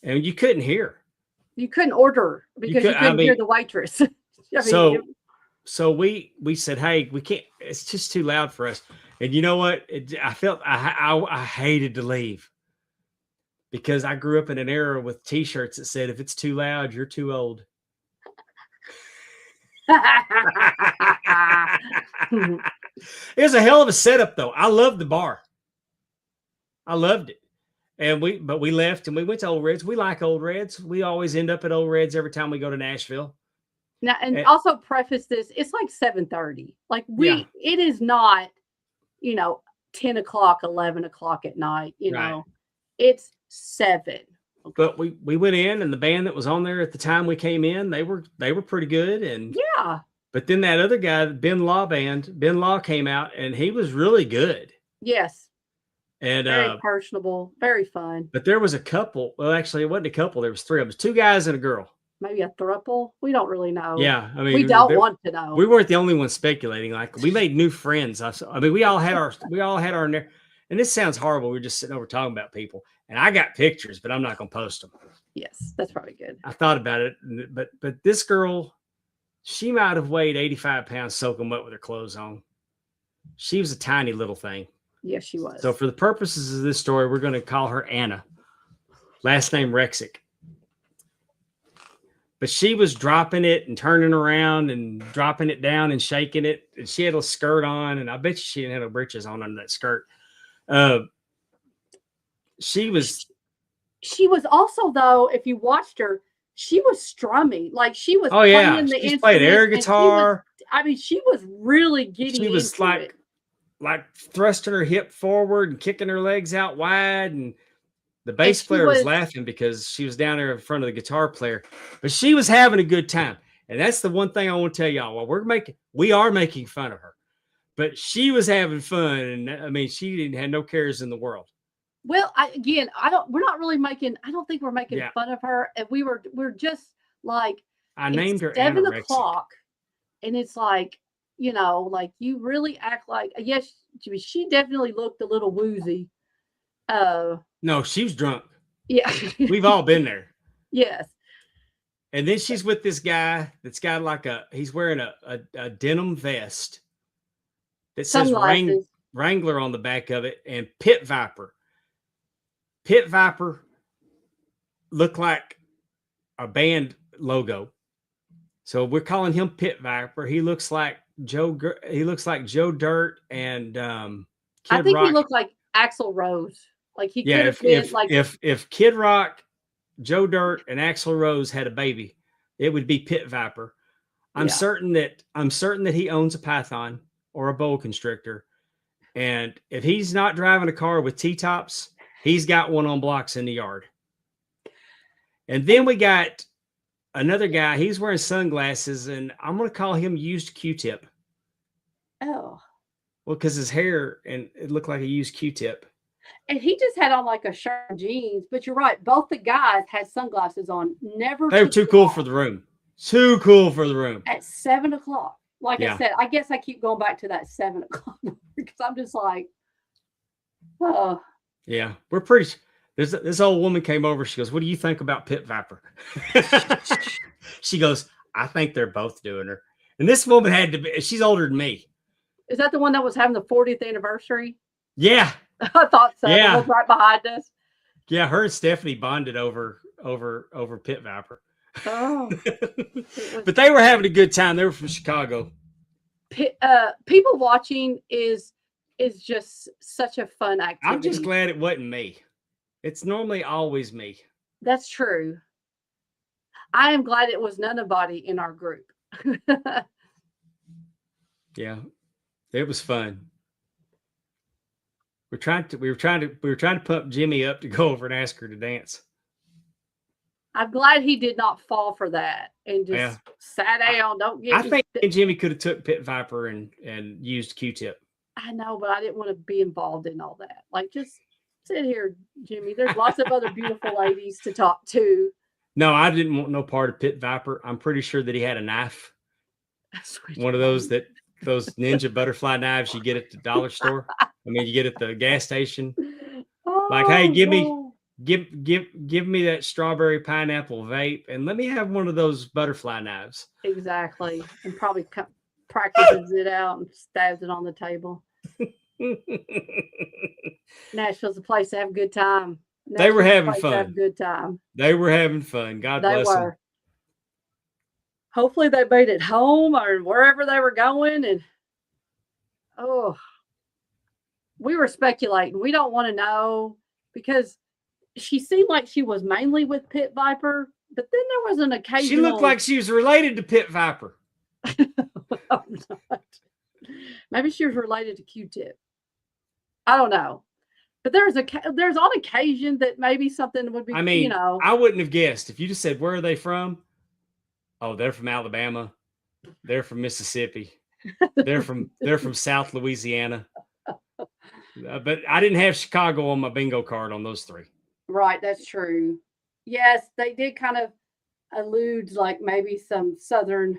And you couldn't hear. You couldn't order because you couldn't hear the waitress. So we said, hey, we can't, it's just too loud for us. And you know what? I hated to leave because I grew up in an era with t-shirts that said, if it's too loud, you're too old. It was a hell of a setup though. I loved the bar. I loved it. And we left and we went to Old Red's. We like Old Red's. We always end up at Old Red's every time we go to Nashville. Now, and also preface this, it's like 7:30. Like it is not, 10 o'clock, 11 o'clock at night, know, it's 7. Okay. But we went in and the band that was on there at the time we came in, they were pretty good. And but then that other guy, Ben Law came out and he was really good. Yes. And very personable, very fun. But there was a couple. Well, actually, it wasn't a couple. There was 3 of us, 2 guys and a girl. Maybe a throuple. We don't really know. Yeah, I mean, we don't want to know. We weren't the only ones speculating. Like we made new friends. We all had our. And this sounds horrible. We're just sitting over talking about people, and I got pictures, but I'm not going to post them. Yes, that's probably good. I thought about it, but this girl, she might have weighed 85 pounds soaking wet with her clothes on. She was a tiny little thing. Yes, she was. So for the purposes of this story, we're going to call her Anna. Last name Rexick. But she was dropping it and turning around and dropping it down and shaking it. And she had a skirt on, and I bet you she didn't have no breeches on under that skirt. She was also, though, if you watched her, she was strumming. Like she was playing the instrument. She played air guitar. She was really getting into it. Like thrusting her hip forward and kicking her legs out wide. And the bass player was laughing because she was down there in front of the guitar player, but she was having a good time. And that's the one thing I want to tell y'all. Well, we are making fun of her, but she was having fun. And she didn't have no cares in the world. Well, I don't think we're making fun of her. And we're just like, I named her 7 o'clock. And it's like, like you really act like, yes, she definitely looked a little woozy. No, she was drunk. Yeah. We've all been there. Yes. And then she's with this guy that's got he's wearing a denim vest that says Wrangler on the back of it and Pit Viper. Pit Viper looked like a band logo. So we're calling him Pit Viper. He looks like Joe Dirt and I think he looked like Axl Rose. Like he could have been if Kid Rock, Joe Dirt, and Axl Rose had a baby, it would be Pit Viper. I'm certain that he owns a Python or a boa constrictor, and if he's not driving a car with T-tops, he's got one on blocks in the yard. And then we got another guy, he's wearing sunglasses, and I'm gonna call him used Q-tip. Oh. Well, because his hair and it looked like a used Q-tip. And he just had on like a shirt and jeans, but you're right. Both the guys had sunglasses on. Never. They were too cool for the room. Too cool for the room. At 7 o'clock. Like Yeah. I said, I guess I keep going back to that 7 o'clock because I'm just like, oh. Yeah, we're pretty. This old woman came over. She goes, "What do you think about Pit Viper?" She goes, "I think they're both doing her." And this woman had to be. She's older than me. Is that the one that was having the 40th anniversary? Yeah. I thought so. Yeah. It was right behind us. Yeah, her and Stephanie bonded over Pit Viper. Oh. But they were having a good time. They were from Chicago. People watching is just such a fun activity. I'm just glad it wasn't me. It's normally always me. That's true. I am glad it was nobody in our group. Yeah, it was fun. We were trying to pump Jimmy up to go over and ask her to dance. I'm glad he did not fall for that and just sat down. Don't get. I think Jimmy could have took Pit Viper and used Q-tip. I know, but I didn't want to be involved in all that. Like, just sit here, Jimmy. There's lots of other beautiful ladies to talk to. No, I didn't want no part of Pit Viper. I'm pretty sure that he had a knife. One of those ninja butterfly knives you get at the dollar store. I mean, you get at the gas station. Oh, Like, hey, give no. me that strawberry pineapple vape, and let me have one of those butterfly knives. Exactly, and probably practices it out and stabs it on the table. Nashville's a place to have a good time. They were having fun. Have a good time. They were having fun. God bless them. Hopefully they made it home or wherever they were going. And we were speculating. We don't want to know because she seemed like she was mainly with Pit Viper, but then there was an occasional. She looked like she was related to Pit Viper. No, not. Maybe she was related to Q-tip. I don't know. But there's on occasion that maybe something would be, I mean, I wouldn't have guessed if you just said, where are they from? Oh, they're from Alabama. They're from Mississippi. They're from South Louisiana. But I didn't have Chicago on my bingo card on those three. Right, that's true. Yes, they did kind of allude like maybe some Southern,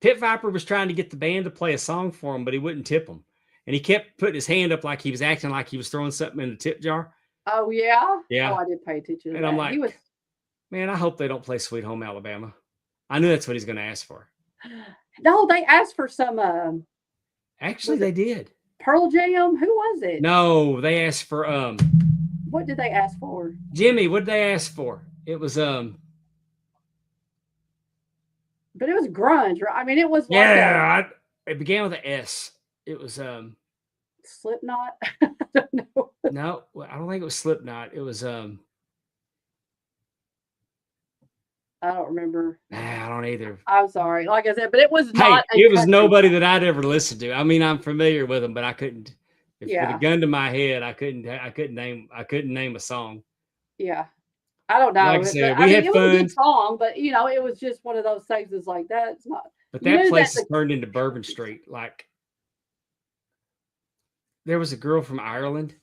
Pit Viper was trying to get the band to play a song for him, but he wouldn't tip them. And he kept putting his hand up like he was acting like he was throwing something in the tip jar. Oh, yeah? Yeah. Oh, I did pay attention to and that. I'm like, man, I hope they don't play Sweet Home Alabama. I knew that's what he's going to ask for. No, they asked for some. Actually, they did. Pearl Jam? Who was it? No, they asked for What did they ask for? Jimmy, what did they ask for? It was But it was grunge, right? I mean, it was it began with an S. It was Slipknot. I don't know. No, I don't think it was Slipknot. It was I don't remember. I don't either. I'm sorry. Like I said, but it was not. It was nobody that I'd ever listened to. I mean, I'm familiar with them, but I couldn't. With a gun to my head, I couldn't name a song. Yeah, I don't know. Like I said, we had it fun. was a good song, but it was just one of those things. It's like that's not. But that place has turned into Bourbon Street. Like there was a girl from Ireland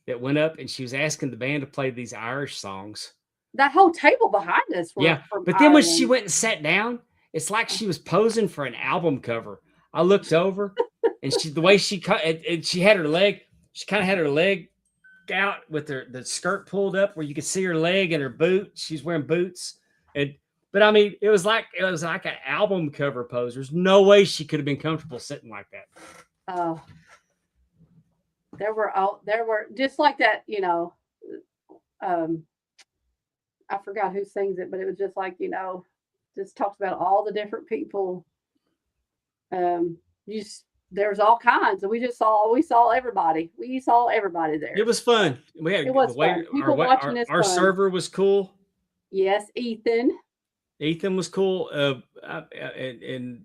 that went up and she was asking the band to play these Irish songs. That whole table behind us. But then when she went and sat down, it's like she was posing for an album cover. I looked over, and the way she cut, and she had her leg. She kind of had her leg out with the skirt pulled up, where you could see her leg and her boot. She's wearing boots, but I mean, it was like an album cover pose. There's no way she could have been comfortable sitting like that. Oh, there were just like that. I forgot who sings it, but it was just like, just talks about all the different people. There's all kinds, and we saw everybody. We saw everybody there. It was fun. It was fun. People watching this. Our server was cool. Yes, Ethan was cool. And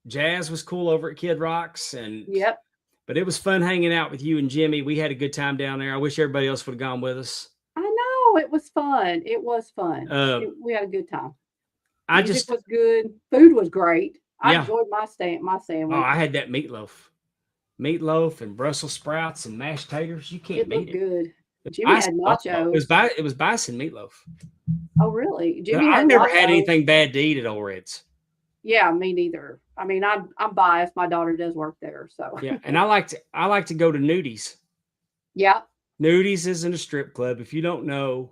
Jazz was cool over at Kid Rocks. And yep. But it was fun hanging out with you and Jimmy. We had a good time down there. I wish everybody else would have gone with us. I know. No, it was fun. It was fun. We had a good time. Music was good. Food was great. I enjoyed my sandwich. Oh, I had that meatloaf and Brussels sprouts and mashed taters. You can't beat it. Good. Jimmy had nachos. It was bison meatloaf. Oh, really? Jimmy I've never had anything bad to eat at Old Red's. Yeah, me neither. I mean, I'm biased. My daughter does work there, so yeah. And I like to go to Nudies. Yeah, Nudies isn't a strip club. If you don't know,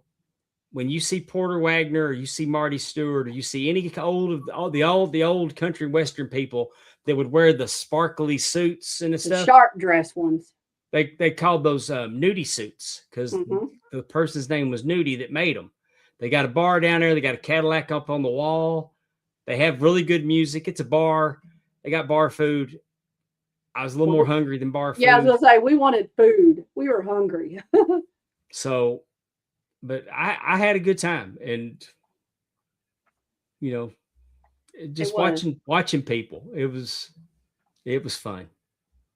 when you see Porter Wagner or you see Marty Stewart or you see any the old country western people that would wear the sparkly suits and stuff, sharp dress ones. They called those nudie suits because the person's name was Nudie that made them. They got a bar down there. They got a Cadillac up on the wall. They have really good music. It's a bar. They got bar food. I was a little more hungry than bar food. Yeah, I was going to say, we wanted food. We were hungry. So, but I had a good time. And, just watching people. It was fun.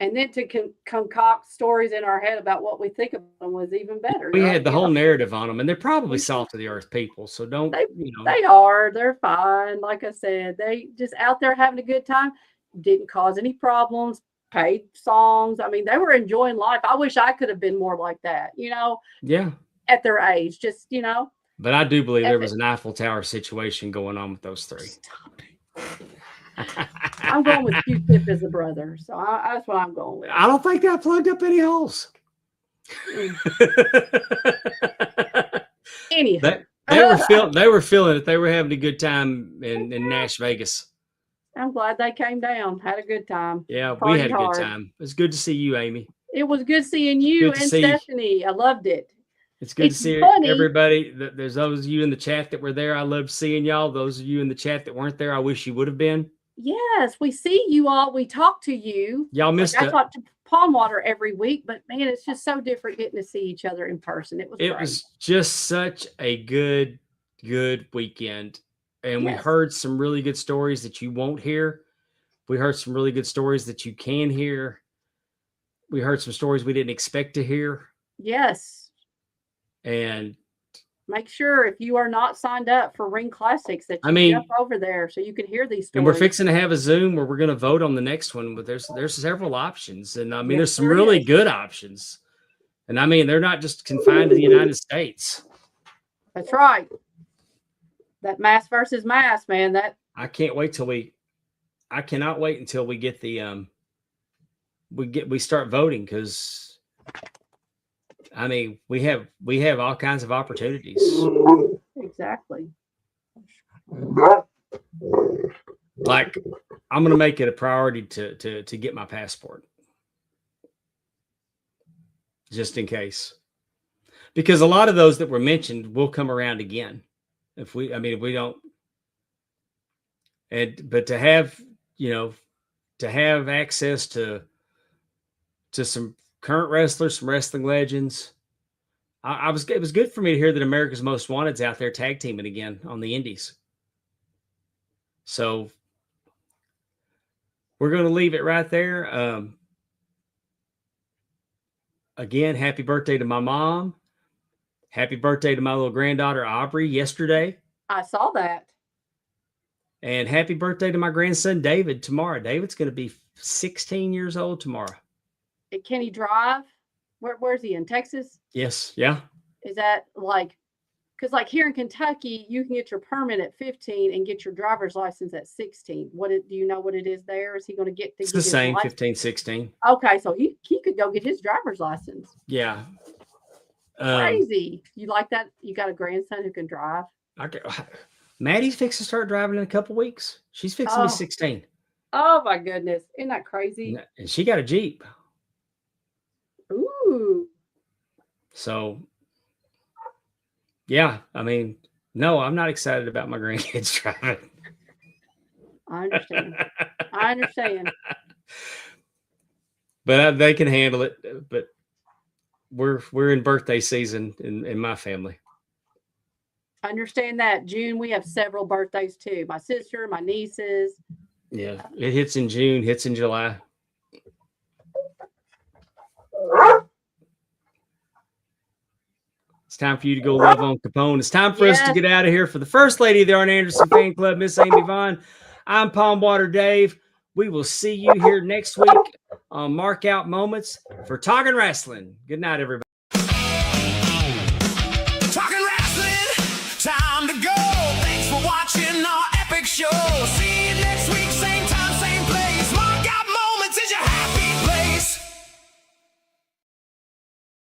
And then to concoct stories in our head about what we think of them was even better. We had the whole narrative on them, and they're probably salt of the earth people. So don't, They are. They're fine. Like I said, they just out there having a good time. Didn't cause any problems. Paid songs. I mean, they were enjoying life. I wish I could have been more like that, Yeah. At their age, just, But I do believe there was an Eiffel Tower situation going on with those three. Stop it. I'm going with Q-Tip as a brother, so that's what I'm going with. I don't think that plugged up any holes. Anyhow, they were feeling it. They were having a good time in Nash Vegas. I'm glad they came down. Had a good time. Yeah, we had a good time. It's good to see you, Amy. It was good seeing you and Stephanie. I loved it. It's good to see everybody. There's those of you in the chat that were there. I loved seeing y'all. Those of you in the chat that weren't there, I wish you would have been. Yes, we see you all. We talk to you. Y'all missed it. I talk to Pondwater every week, but man, it's just so different getting to see each other in person. It was just such a good weekend. And we heard some really good stories that you won't hear. We heard some really good stories that you can hear. We heard some stories we didn't expect to hear. Yes. And make sure if you are not signed up for Ring Classics that you jump over there so you can hear these stories. And we're fixing to have a Zoom where we're going to vote on the next one, but there's several options. And I mean, there's some really good options. And I mean, they're not just confined to the United States. That's right. That mass versus mass, man. I cannot wait until we get the we start voting, because I mean, we have all kinds of opportunities. Exactly. Like, I'm going to make it a priority to get my passport, just in case, because a lot of those that were mentioned will come around again if we don't. But to have access to some current wrestlers, some wrestling legends. It was good for me to hear that America's Most Wanted's out there tag teaming again on the indies. So we're going to leave it right there. Again, happy birthday to my mom. Happy birthday to my little granddaughter, Aubrey, yesterday. I saw that. And happy birthday to my grandson, David, tomorrow. David's going to be 16 years old tomorrow. Can he drive? Where's he, in Texas? Yes. Yeah. Is that because here in Kentucky, you can get your permit at 15 and get your driver's license at 16. Do you know what it is there? Is he going to get? It's the same, 15, 16. Okay, so he could go get his driver's license. Yeah. Crazy. You like that? You got a grandson who can drive? Maddie's fixing to start driving in a couple weeks. She's fixing to be 16. Oh my goodness. Isn't that crazy? And she got a Jeep. Ooh. So, yeah, I mean, no, I'm not excited about my grandkids driving. I understand. But they can handle it. But we're in birthday season in my family. Understand that. June, we have several birthdays too. My sister, my nieces. Yeah, it hits in June, hits in July. It's time for you to go love on Capone. It's time for us to Yes. get out of here. For the First Lady of the Arn Anderson Fan Club, Miss Amy Vaughn, I'm Pondwater Dave. We will see you here next week on Mark Out Moments for Talking Rasslin. Good night, everybody. Talking Rasslin, time to go. Thanks for watching our epic show.